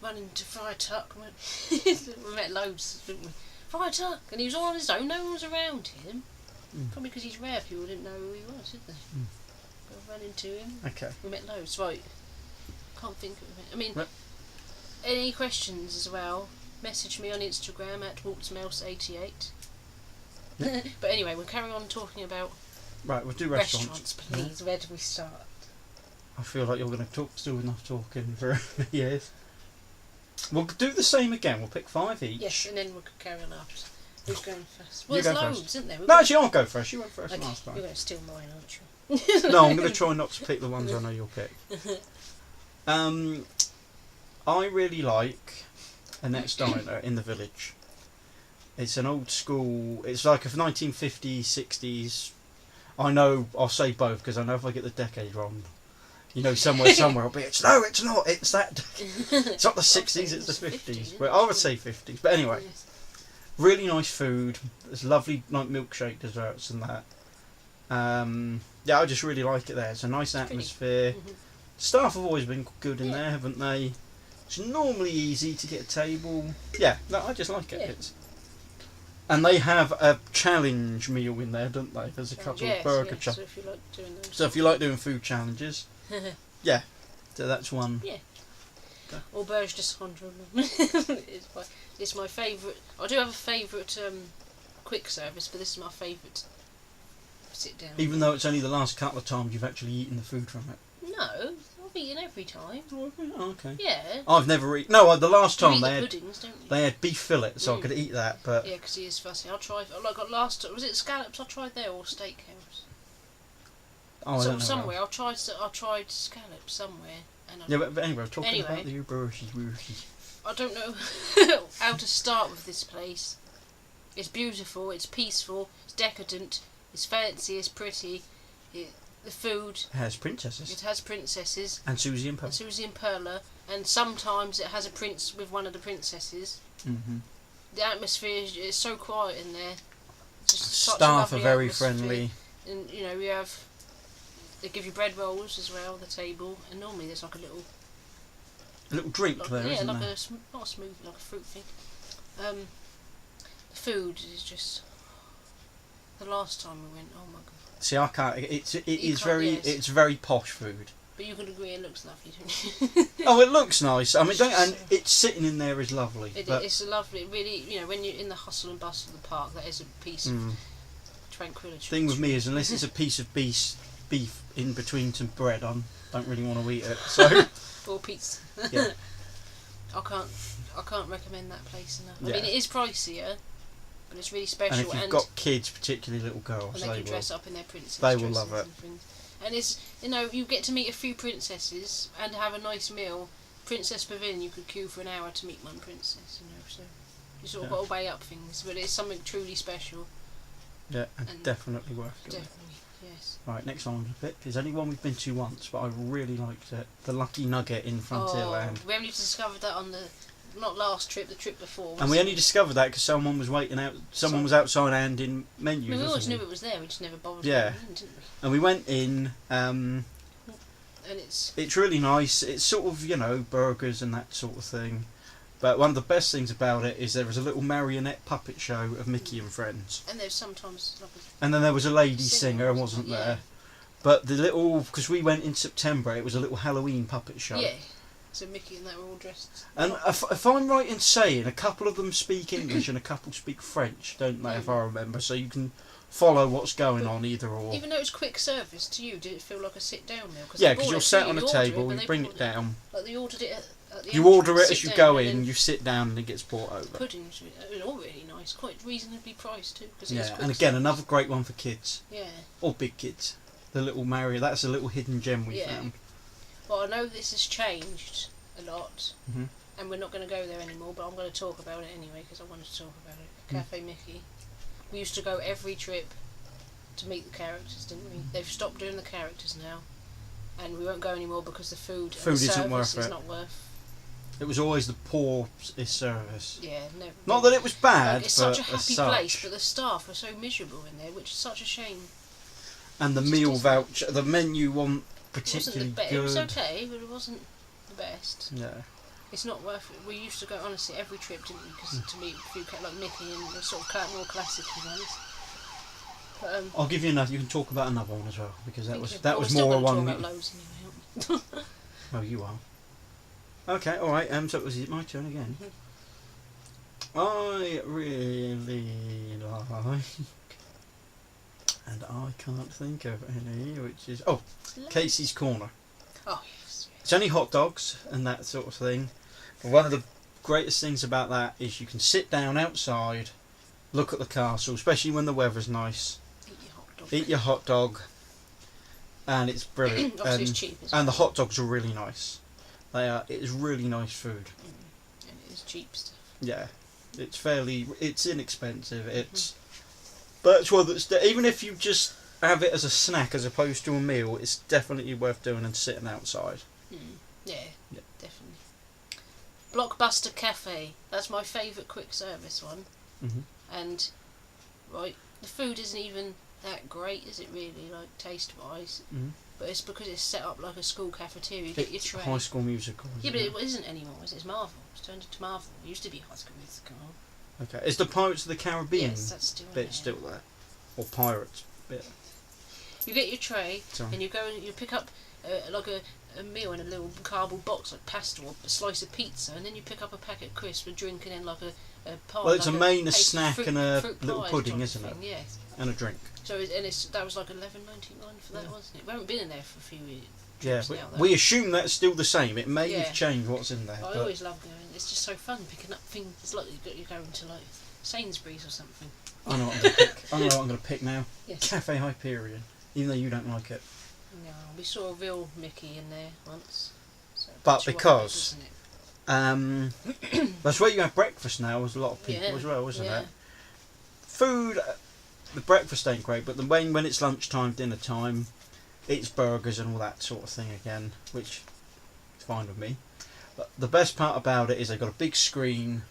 running to Friar Tuck. We met loads, didn't we? Friar Tuck, and he was all on his own. No one was around him. Probably because he's rare. People didn't know who he was, did they? We ran into him. Okay. We met loads. Right. Can't think of it. I mean, any questions as well? Message me on Instagram at WaltzMouse88. But anyway, we'll carry on talking about. Right, we'll do restaurants. Please. Where do we start? I feel like you're going to do enough talking for years. We'll do the same again. We'll pick 5 each. Yes, and then we'll carry on after. Who's going first? Well, there's loads, isn't there? No, actually, I'll go first. You went first last time. You're going to steal mine, aren't you? No, I'm going to try not to pick the ones I know you'll pick. I really like Annette's Diner in the Village. It's an old school. It's like a 1950s, 60s. I know. I'll say both because I know if I get the decade wrong, somewhere I'll be. No, it's not. It's that. It's not the 60s. It's the 50s. But I would say 50s. But anyway, really nice food. There's lovely milkshake desserts and that. I just really like it there. It's a nice atmosphere. Staff have always been good in there, haven't they? It's normally easy to get a table. Yeah, no, I just like it. And they have a challenge meal in there, don't they? There's a couple of burger challenges. So if you like doing food challenges, so that's one. Yeah. Okay. Auberge de Cendre. It's my favourite. I do have a favourite quick service, but this is my favourite sit down. Even though it's only the last couple of times you've actually eaten the food from it. No, I've eaten every time. Oh, okay. Yeah. I've never eaten. No, the last time they had puddings, don't you? They had beef fillet, so I could eat that. But yeah, because he is fussy. I tried. Like last, was it scallops? I tried there or steakhouse. Oh, I don't know. Somewhere I tried scallops somewhere. And but anyway, we're talking about the Ubershis. I don't know how to start with this place. It's beautiful. It's peaceful. It's decadent. It's fancy. It's pretty. The food. It has princesses. It has princesses. And Susie and Pearl. And Susie and Perla. And sometimes it has a prince with one of the princesses. Mm-hmm. The atmosphere is so quiet in there. Staff are very friendly. And we have they give you bread rolls as well at the table, and normally there's like a little drink there, yeah, isn't like there? not a smoothie, like a fruit thing. The food is just. The last time we went, oh my god. See, I can't. Yes. It's very posh food. But you could agree it looks lovely, don't you? Oh, it looks nice. I mean, and it's sitting in there is lovely. It's a lovely, really, when you're in the hustle and bustle of the park, that is a piece of tranquility. Thing with me is, unless it's a piece of beef in between some bread, I don't really want to eat it. So. Or pizza. Yeah. I can't recommend that place enough. Yeah. I mean, it is pricier, but it's really special. And if you've got kids, particularly little girls, and they can dress up in their princess they dresses. will love it. And it's, you get to meet a few princesses and have a nice meal. Princess Pavilion, you could queue for an hour to meet one princess, so you sort of got to weigh up things, but it's something truly special. Yeah, and definitely worth doing. Definitely, yes. Right, next one to pick. There's only one we've been to once, but I really liked it. The Lucky Nugget in Frontierland. We only discovered that on the, not last trip, the trip before. And we only discovered that because someone was waiting out. Someone was outside handing menus. We always knew it was there. We just never bothered. Yeah. In, didn't we? And we went in. And it's really nice. It's sort of burgers and that sort of thing. But one of the best things about it is there was a little marionette puppet show of Mickey and Friends. And there's sometimes like and then there was a lady singer, wasn't there? But because we went in September, it was a little Halloween puppet show. Yeah. So Mickey and that were all dressed. And if I'm right in saying, a couple of them speak English and a couple speak French, don't they, if I remember? So you can follow what's going on either or. Even though it's quick service, to you, did it feel like a sit-down meal? Yeah, because you're sat on a table, you bring it down. Like they ordered it at the you order it as you go in, you sit down and it gets brought over. Puddings, it was all really nice, quite reasonably priced too. Yeah, and again, another great one for kids. Yeah. Or big kids. The little Mario, that's a little hidden gem we found. Well, I know this has changed a lot, and we're not going to go there anymore, but I'm going to talk about it anyway because I wanted to talk about it. Cafe Mickey. We used to go every trip to meet the characters, didn't we? They've stopped doing the characters now, and we won't go anymore because the food and the isn't worth service is it. not worth. It was always the poorest service. Yeah, never. Not that it was bad, it's but such a happy place, but the staff were so miserable in there, which is such a shame. And the meal voucher, the menu wasn't particularly good. It was okay, but it wasn't the best. Yeah. It's not worth it. We used to go, honestly, every trip, didn't we? Because to meet a few like Mickey and the sort of more classic ones. But, I'll give you another. You can talk about another one as well because that was we're more a one. Talk about loads anyway. Oh, you are. Okay, all right. So was it my turn again? I really like, and I can't think of any, which is Casey's Corner. Oh yes. It's only hot dogs and that sort of thing. But one of the greatest things about that is you can sit down outside, look at the castle, especially when the weather's nice. Eat your hot dog. And it's brilliant. Obviously it's cheap as well. And the hot dogs are really nice. It is really nice food. And it is cheap stuff. Yeah, it's inexpensive. But it's one that's even if you just have it as a snack as opposed to a meal, it's definitely worth doing and sitting outside. Yeah, definitely. Blockbuster Cafe. That's my favourite quick service one. And the food isn't even that great, is it really? Like taste wise. But it's because it's set up like a school cafeteria. You get your tray. High School Musical. Yeah, but it isn't anymore. It's Marvel. It's turned into Marvel. It used to be High School Musical. Okay, is the Pirates of the Caribbean that's bit still there? Or Pirates bit? You get your tray and you go and you pick up like a meal in a little cardboard box like pasta or a slice of pizza, and then you pick up a packet of crisps, a drink, and then like a pie. Well, it's like a main, a snack, and a little pudding, isn't it? Yes. And a drink. So that was like $11.99 for that, wasn't it? We haven't been in there for a few years. Yeah, we assume that's still the same. It may have changed what's in there. I always love going. It's just so fun picking up things. It's like you're going to like Sainsbury's or something. I know what I'm going to pick. I know what I'm going to pick now. Yes. Cafe Hyperion, even though you don't like it. No, we saw a real Mickey in there once. So but because that's where you have breakfast now. There's a lot of people as well, isn't it? Food, the breakfast ain't great, but when it's lunchtime, dinner time, it's burgers and all that sort of thing again, which is fine with me. But the best part about it is they've got a big screen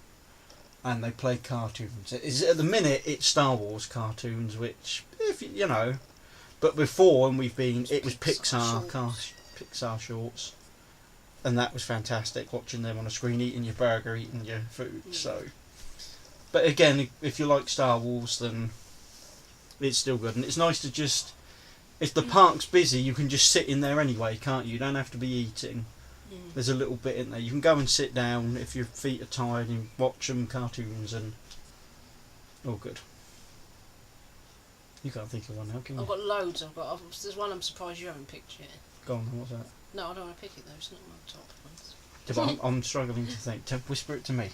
and they play cartoons. At the minute it's Star Wars cartoons, which if But before, when we've been, it was Pixar shorts, and that was fantastic watching them on a screen, eating your burger, eating your food. So, but again, if you like Star Wars, then it's still good, and it's nice to just. If the park's busy, you can just sit in there anyway, can't you? You don't have to be eating. There's a little bit in there. You can go and sit down if your feet are tired and watch some cartoons and all good. You can't think of one now, can you? I've got loads. There's one I'm surprised you haven't picked yet. Go on, what's that? No, I don't want to pick it though. It's not my top ones. Yeah, but I'm struggling to think. Whisper it to me.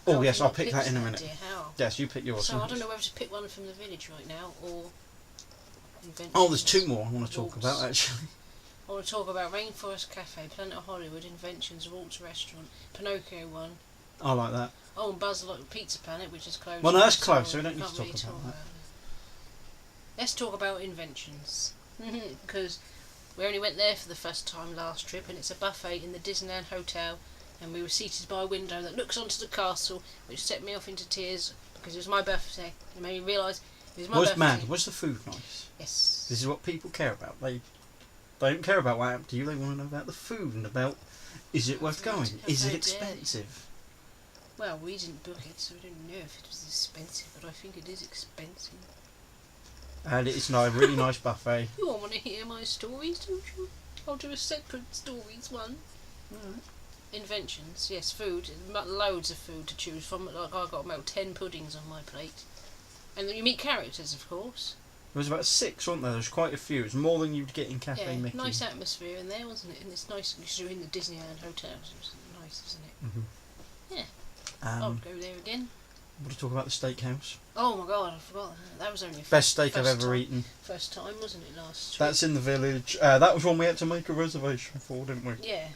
Oh yes, I'll pick that in a minute. Dear, how? Yes, you pick yours. So I don't know whether to pick one from the village right now or. Oh, there's two more I want to talk about actually. I want to talk about Rainforest Cafe, Planet Hollywood, Inventions, Walt's Restaurant, Pinocchio one. I like that. Oh, and Buzz Pizza Planet, which is closed. Well, no, that's close, so we don't need to talk about that. Let's talk about Inventions. Because we only went there for the first time last trip, and it's a buffet in the Disneyland Hotel, and we were seated by a window that looks onto the castle, which set me off into tears because it was my birthday. It made me realise it was my birthday. Mad? Was the food nice? Yes. This is what people care about. They don't care about what happened to you, they want to know about the food and about, is it worth going? Is it expensive? Well, we didn't book it, so we don't know if it was expensive, but I think it is expensive. And it's a really nice buffet. You all want to hear my stories, don't you? I'll do a separate stories one. Right. Inventions, yes, food. Loads of food to choose from. Like I got about 10 puddings on my plate. And then you meet characters, of course. There was about 6, wasn't there? There was quite a few. It was more than you'd get in Cafe Mickey. Nice atmosphere in there, wasn't it? And it's nice because you're in the Disneyland Hotel, so it's nice, isn't it? Mm-hmm. Yeah. I would go there again. Want to talk about the steakhouse? Oh my god, I forgot that. That was only best steak I've ever eaten. First time, wasn't it, last trip? That's in the village. That was one we had to make a reservation for, didn't we? Yeah.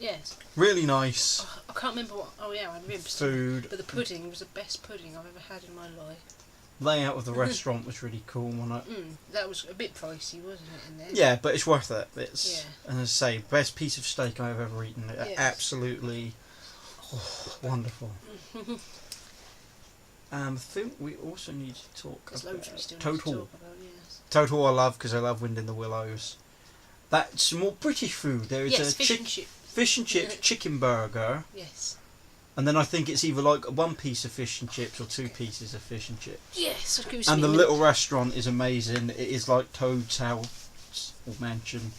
Yes. Really nice. Oh, I can't remember what. Oh yeah, I had ribs. Food. But the pudding was the best pudding I've ever had in my life. Layout of the restaurant was really cool, wasn't it? That was a bit pricey, wasn't it, in there? Yeah, but it's worth it. It's, and as I say, best piece of steak I've ever eaten. Yes. Absolutely wonderful. I think we also need to talk about Total. Total I love because I love Wind in the Willows. That's more British food. There is a fish and chips chicken burger. Yes. And then I think it's either like one piece of fish and chips or 2 pieces of fish and chips. Yes, and the little restaurant is amazing. It is like Toad's house or mansion.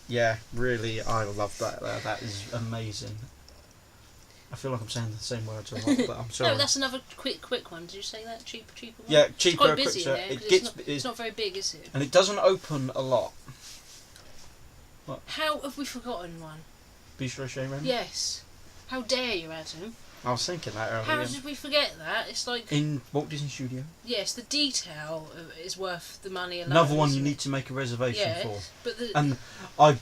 Yeah, really, I love that. That is amazing. I feel like I'm saying the same words a lot, but I'm sorry. No, that's another quick one. Did you say that? Cheaper one? Yeah, cheaper. It's quite busy in there. It's not very big, is it? And it doesn't open a lot. What? How have we forgotten one? Bistro Chez Remy? Yes. How dare you, Adam? I was thinking that earlier. How did we forget that? It's like... In Walt Disney Studio? Yes, the detail is worth the money alone. Another one you need to make a reservation for. But and I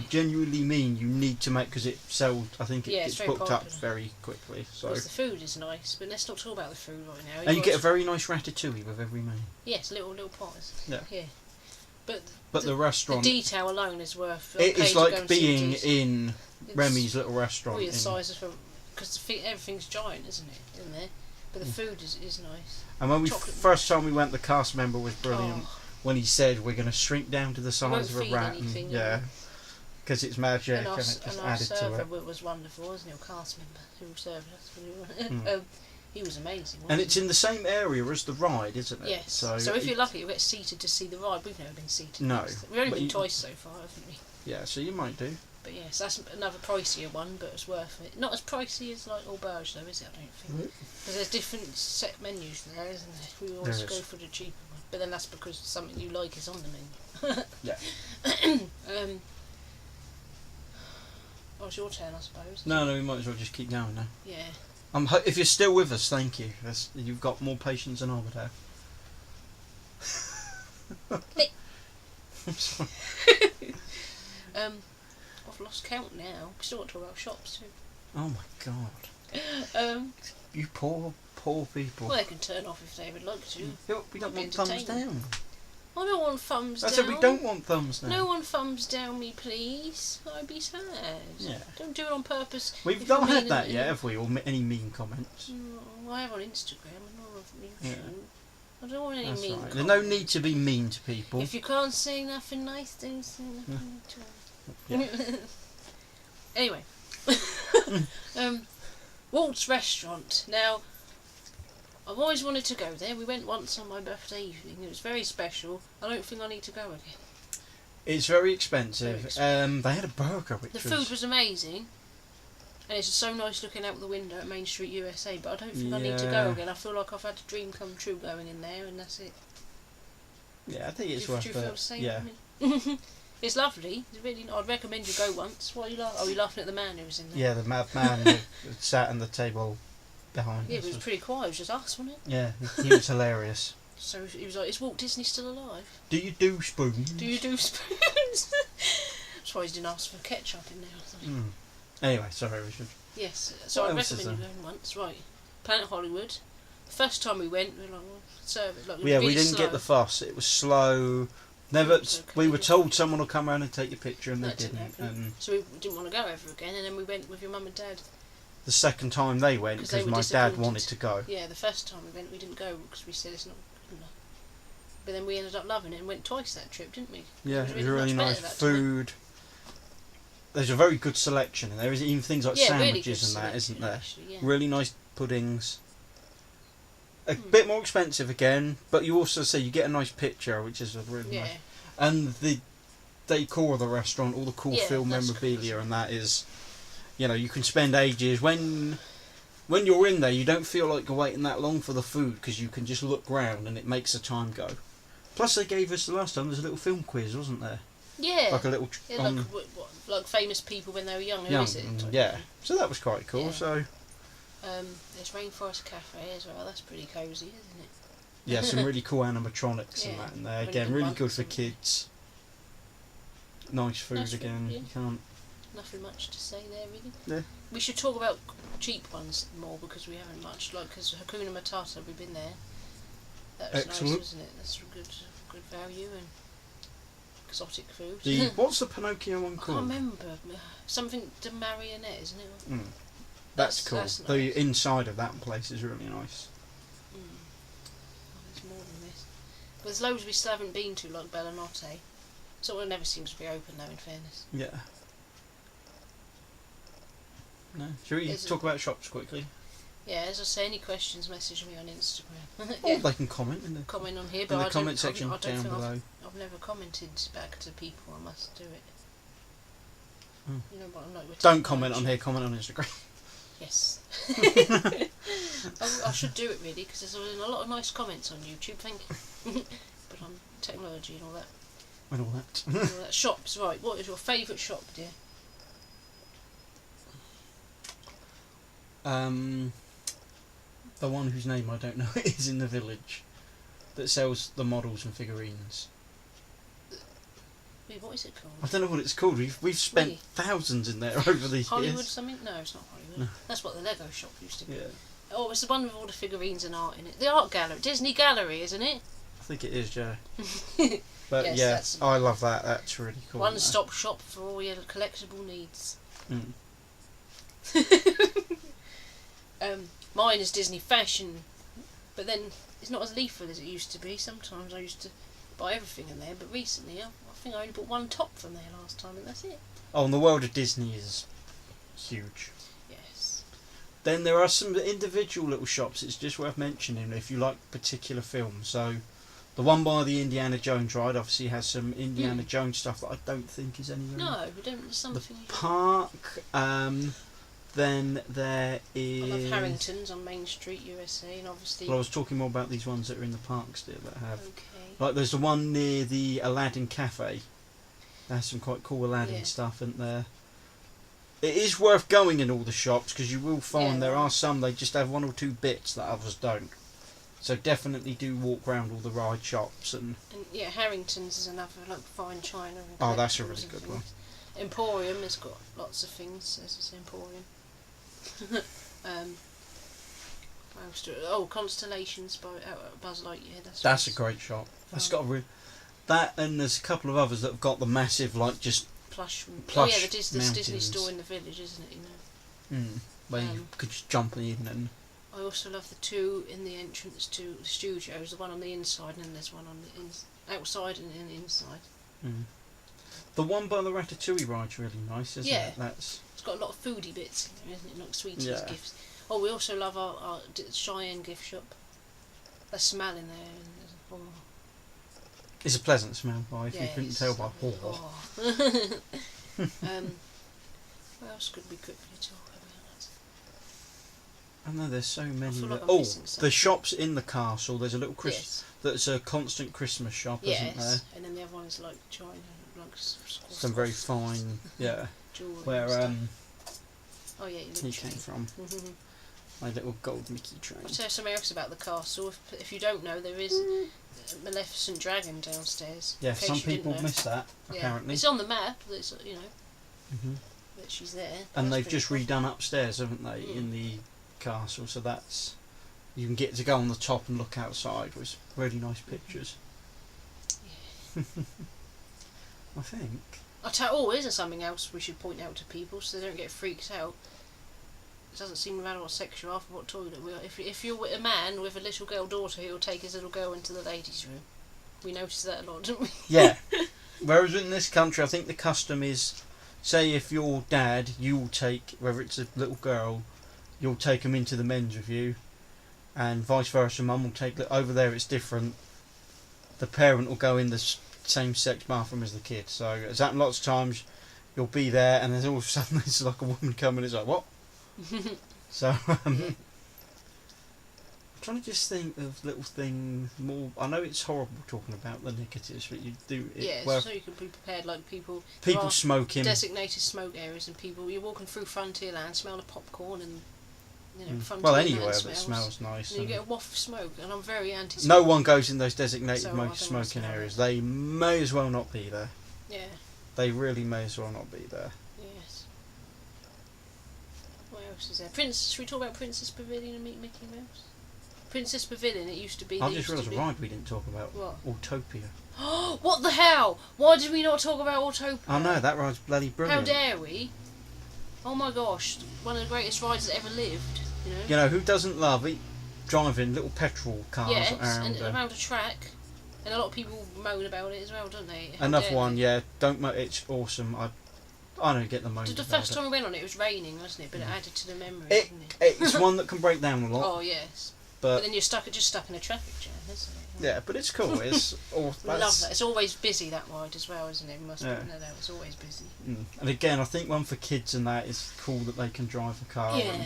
genuinely mean you need to make, because it sells, I think it's booked popular. Up very quickly. So. Because the food is nice, but let's not talk about the food right now. And you get a very nice ratatouille with every meal. Yes, little pots. Yeah. But the restaurant... The detail alone is worth... It is like being in Remy's little restaurant. Well, the size of... Because everything's giant, isn't it, in there? But the food is nice. And when first time we went, the cast member was brilliant. When he said, we're going to shrink down to the size of a rat. Because it's magic and it just added to it. Our server was wonderful, wasn't he? Our cast member who served us. He was amazing. And it's in the same area as the ride, isn't it? Yes. So if you're lucky, you'll get seated to see the ride. We've never been seated. No. We've only been twice so far, haven't we? Yeah, so you might do. But yes, that's another pricier one, but it's worth it. Not as pricey as like Auberge though, is it? I don't think. Because there's different set menus there, isn't there? We always go for the cheaper one. But then that's because something you like is on the menu. Yeah. Oh, it's your turn, I suppose. No, we might as well just keep going now. Yeah. If you're still with us, thank you. You've got more patience than I would have. I'm sorry. I've lost count now. We still want to talk about shops too. Oh my god. You poor people. Well, they can turn off if they would like to. We don't want thumbs down. I don't want thumbs down. I said we don't want thumbs down. No one thumbs down me, please. I'd be sad. Yeah. Don't do it on purpose. We've not had that yet, have we? Or any mean comments? No, I have on Instagram and not on YouTube. I don't want any That's mean right. comments. There's no need to be mean to people. If you can't say nothing nice, don't say nothing at all. Anyway. Walt's Restaurant. Now, I've always wanted to go there. We went once on my birthday evening. It was very special. I don't think I need to go again. It's very expensive. They had a burger which the food was amazing. And it's so nice looking out the window at Main Street, USA, but I don't think I need to go again. I feel like I've had a dream come true going in there, and that's it. Yeah, I think it's worth it. Do you feel the same? Yeah. It's lovely. It's really. I'd recommend you go once. Why are you laughing? Oh, you're laughing at the man who was in there. Yeah, the mad man who sat on the table behind. Yeah, but it was pretty quiet. It was just us, wasn't it? Yeah, he was hilarious. So he was like, "Is Walt Disney still alive? Do you do spoons? Do you do spoons?" That's why he didn't ask for ketchup in there or something. Anyway, sorry, Richard. Yes, so I'd recommend you going once. Right, Planet Hollywood. The first time we went, we were like, well, serve it. Like, Yeah, really we didn't slow. get the fuss. It was slow. Never. Okay. We were told someone will come around and take your picture, and they That didn't didn't. happen. And So we didn't want to go ever again, and then we went with your mum and dad. the second time they went, 'Cause they because were my dad disappointed. wanted to go. Yeah, the first time we went, we didn't go because we said it's not good enough. But then we ended up loving it and went twice that trip, didn't we? Yeah, it was really much nice better that time. food. There's a very good selection, and there is even things like Yeah, really sandwiches good and that, isn't selection, there? actually, yeah. Really nice puddings. A bit more expensive again, but you also say you get a nice picture, which is a really nice. And the decor of the restaurant, all the cool film that's memorabilia, cool. and that is, you can spend ages when you're in there. You don't feel like you're waiting that long for the food because you can just look round and it makes the time go. Plus, they gave us the last time. There's a little film quiz, wasn't there? Yeah. Like a little. Like famous people when they were young. Who Young, is it? yeah. So that was quite cool. Yeah. So. There's Rainforest Cafe as well. That's pretty cosy, isn't it? Yeah, some really cool animatronics and Yeah, that in there. really Again, good really ones good for and- kids. Nice food Nice food, again. yeah. You can't. Nothing much to say there, really. Yeah. We should talk about cheap ones more because we haven't much. Like, because Hakuna Matata, we've been there. That was Excellent. nice, wasn't it? That's good value and exotic food. What's the Pinocchio one I can't called? remember. Something de Marionette, isn't it? Mm. That's cool. That's The nice. inside of that place is really nice. Oh, there's more than this. But there's loads we still haven't been to, like Bellanotte. So it never seems to be open, though, in fairness. Yeah. No. Shall we talk about shops quickly? Yeah, as I say, any questions, message me on Instagram. Or they can comment in the Comment on here, but I comment don't, section I don't down think below. I've never commented back to people. I must do it. Oh. You know what I'm like. Don't comment on here. Comment on Instagram. Yes. I should do it really because there's a lot of nice comments on YouTube. Thank you. But on technology and all that. And all that. And all that. Shops, right? What is your favourite shop, dear? The one whose name I don't know is in the village, that sells the models and figurines. Wait, what is it called? I don't know what it's called. We've spent Really? thousands in there over the Hollywood years. something? No, it's not Hollywood. No. That's what the Lego shop used to be. Yeah, Oh, it's the one with all the figurines and art in it. The art gallery, Disney Gallery, isn't it? I think it is, yeah. But Yes, yeah, that's- I love that. That's really cool. One-stop shop for all your collectible needs. Mm. Mine is Disney Fashion, but then it's not as lethal as it used to be. Sometimes I used to buy everything in there, but recently I think I only bought one top from there last time, and that's it. Oh, and the world of Disney is huge. Yes. Then there are some individual little shops. It's just worth mentioning if you like particular films. So, the one by the Indiana Jones ride obviously has some Indiana Jones stuff that I don't think is anywhere. No, we don't. There's something. The park. Then there is. I love Harrington's on Main Street, USA, and obviously. Well, I was talking more about these ones that are in the park still that have. Okay. Like there's the one near the Aladdin Cafe. There's some quite cool Aladdin stuff, isn't there? It is worth going in all the shops because you will find there are some they just have one or two bits that others don't. So definitely do walk around all the ride shops and yeah, Harrington's is another like fine china. And oh, that's a collectibles really and good things. one. Emporium has got lots of things. There's this Emporium. What else Constellations by Buzz Lightyear. That's a great shop. That's got a that and there's a couple of others that have got the massive like just plush. plush Oh yeah, the Disney mountains. store in the village, isn't it? You know. where you could just jump in and I also love the two in the entrance to the studios. The one on the inside, and then there's one on the outside and then inside. Mm. The one by the Ratatouille ride's really nice, isn't it? It's got a lot of foodie bits in there, isn't it? Like sweeties, gifts. Oh, we also love our Cheyenne gift shop. The smell in there. It's a pleasant smell, if you couldn't tell by. What else could we quickly talk about? I know there's so many. Like the shops in the castle. There's a little that's a constant Christmas shop, isn't there? And then the other one is like China, like some very fine, jewelry. Where he came from. My little gold Mickey train. I'll tell you something else about the castle. If you don't know, there is a Maleficent dragon downstairs. Yeah, some people miss that, apparently. It's on the map, that that she's there. And they've just redone upstairs, haven't they, in the castle, so that's... You can get to go on the top and look outside with really nice pictures. Yeah. I think. Isn't something else we should point out to people so they don't get freaked out? It doesn't seem to matter what sex you are or what toilet we are. If you're a man with a little girl daughter, he'll take his little girl into the ladies' room. We notice that a lot, don't we? Yeah. Whereas in this country, I think the custom is, say if your dad, you will take, whether it's a little girl, you'll take them into the men's with you, and vice versa. Mum will take over there. It's different. The parent will go in the same sex bathroom as the kid. So it's happened lots of times. You'll be there, and then all of a sudden there's like a woman coming. It's like what? So I'm trying to just think of little things more. I know it's horrible talking about the negatives, but you do it. So you can be prepared. Like people smoking, designated smoke areas, and people you're walking through Frontierland, smell the popcorn and. Anywhere that smells nice. And you get a waft of smoke, and I'm very anti. No one goes in those designated smoking areas. They may as well not be there. Yeah. They really may as well not be there. Yes. What else is there? Should we talk about Princess Pavilion and Meet Mickey Mouse? Princess Pavilion, it used to be... I just realised a ride we didn't talk about. What? Autopia. What the hell? Why did we not talk about Autopia? I know, that ride's bloody brilliant. How dare we? Oh my gosh, one of the greatest rides that ever lived. You know who doesn't love driving little petrol cars around? Around a track, and a lot of people moan about it as well, don't they? Another one, it's awesome. I don't get the moan. The first time we went on it was raining, wasn't it? But it added to the memory, didn't it? It's one that can break down a lot. Oh yes, but then you're stuck in a traffic jam, isn't it? Yeah, but it's cool. It's love that. It's always busy, that ride as well, isn't it? It's always busy. And again, I think one for kids and that is cool that they can drive a car. Yeah.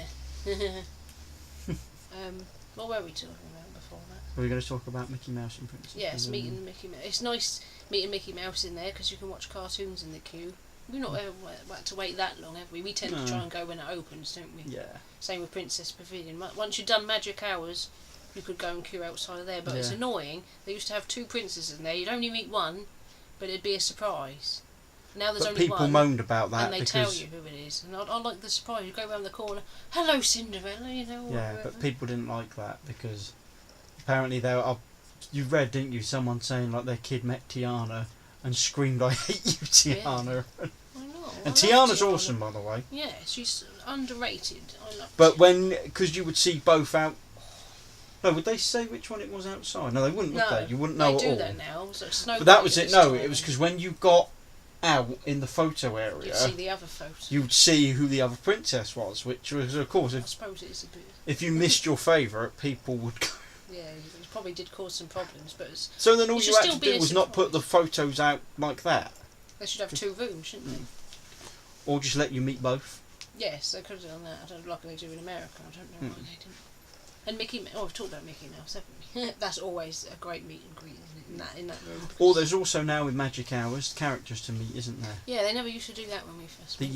What were we talking about before that? Were we going to talk about Mickey Mouse and Princess? Yes, meeting Mickey Mouse. It's nice meeting Mickey Mouse in there because you can watch cartoons in the queue. We've not ever had to wait that long, have we? We tend to try and go when it opens, don't we? Yeah. Same with Princess Pavilion. Once you've done magic hours, you could go and queue outside of there. But it's annoying. They used to have two princesses in there. You'd only meet one, but it'd be a surprise. Now there's only people one. moaned about that and they tell you who it is. And I like the surprise. You go around the corner, hello Cinderella, Yeah, but people didn't like that because apparently you read, didn't you? Someone saying like their kid met Tiana and screamed, "I hate you, Tiana." Really? I know. And Tiana's awesome, by the way. Yeah, she's underrated. I love. But because you would see both out. No, would they say which one it was outside? No, they wouldn't, would they? You wouldn't know at all. They do that now. So but that was it. No, it was because when you got out in the photo area, you'd see the other photo. You'd see who the other princess was, which was, of course, I suppose it is a bit. If you missed your favourite, people would go. Yeah, it probably did cause some problems, but so then all you had to do was not put the photos out like that. They should have two rooms, shouldn't they? Or just let you meet both. Yes, they could have done that. I don't know, like they do in America. I don't know why they didn't. And Mickey, we've talked about Mickey Mouse, haven't we? That's always a great meet and greet, isn't it, in that room. Or there's also now with Magic Hours characters to meet, isn't there? Yeah, they never used to do that when we first went.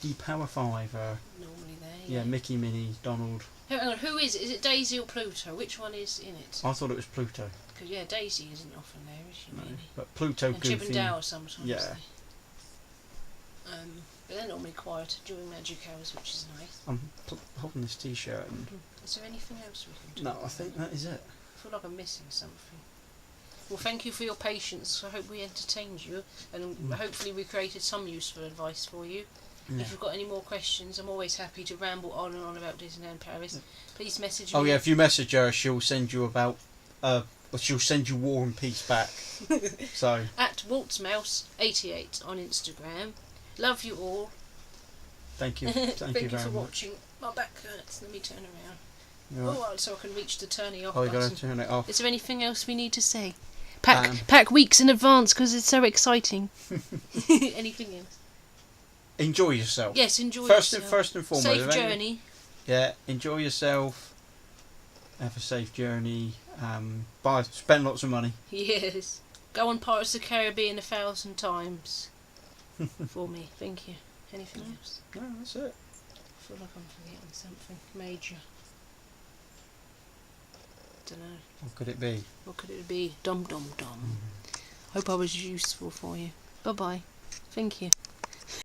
The Power 5 are normally there. Yeah, Mickey, Minnie, Donald. Hang on, who is it? Is it Daisy or Pluto? Which one is in it? I thought it was Pluto. Because Daisy isn't often there, is she? No, really? but Pluto, and Chip and Dale sometimes. Yeah. But they're normally quieter during Magic Hours, which is nice. I'm holding this T-shirt. And is there anything else we can do? No, I think that is it. I feel like I'm missing something. Well, thank you for your patience. I hope we entertained you, and hopefully we created some useful advice for you. If you've got any more questions, I'm always happy to ramble on and on about Disneyland Paris. Please message me. Oh yeah, if you message her, she'll send you she'll send you War and Peace back. So at WaltzMouse88 on Instagram. Love you all. Thank you. Thank you very much. for watching. My back hurts. Let me turn around. Right. Oh, so I can reach the turning off you button. got to turn it off. Is there anything else we need to say? Pack weeks in advance because it's so exciting. Anything else? Enjoy yourself. Yes, enjoy yourself. First and foremost. Safe journey. Yeah, enjoy yourself. Have a safe journey. Spend lots of money. Yes. Go on Pirates of the Caribbean 1,000 times. For me. Thank you. Anything else? No, that's it. I feel like I'm forgetting something major. Don't know. What could it be? What could it be? Dum dum dum. Hope I was useful for you. Bye bye. Thank you.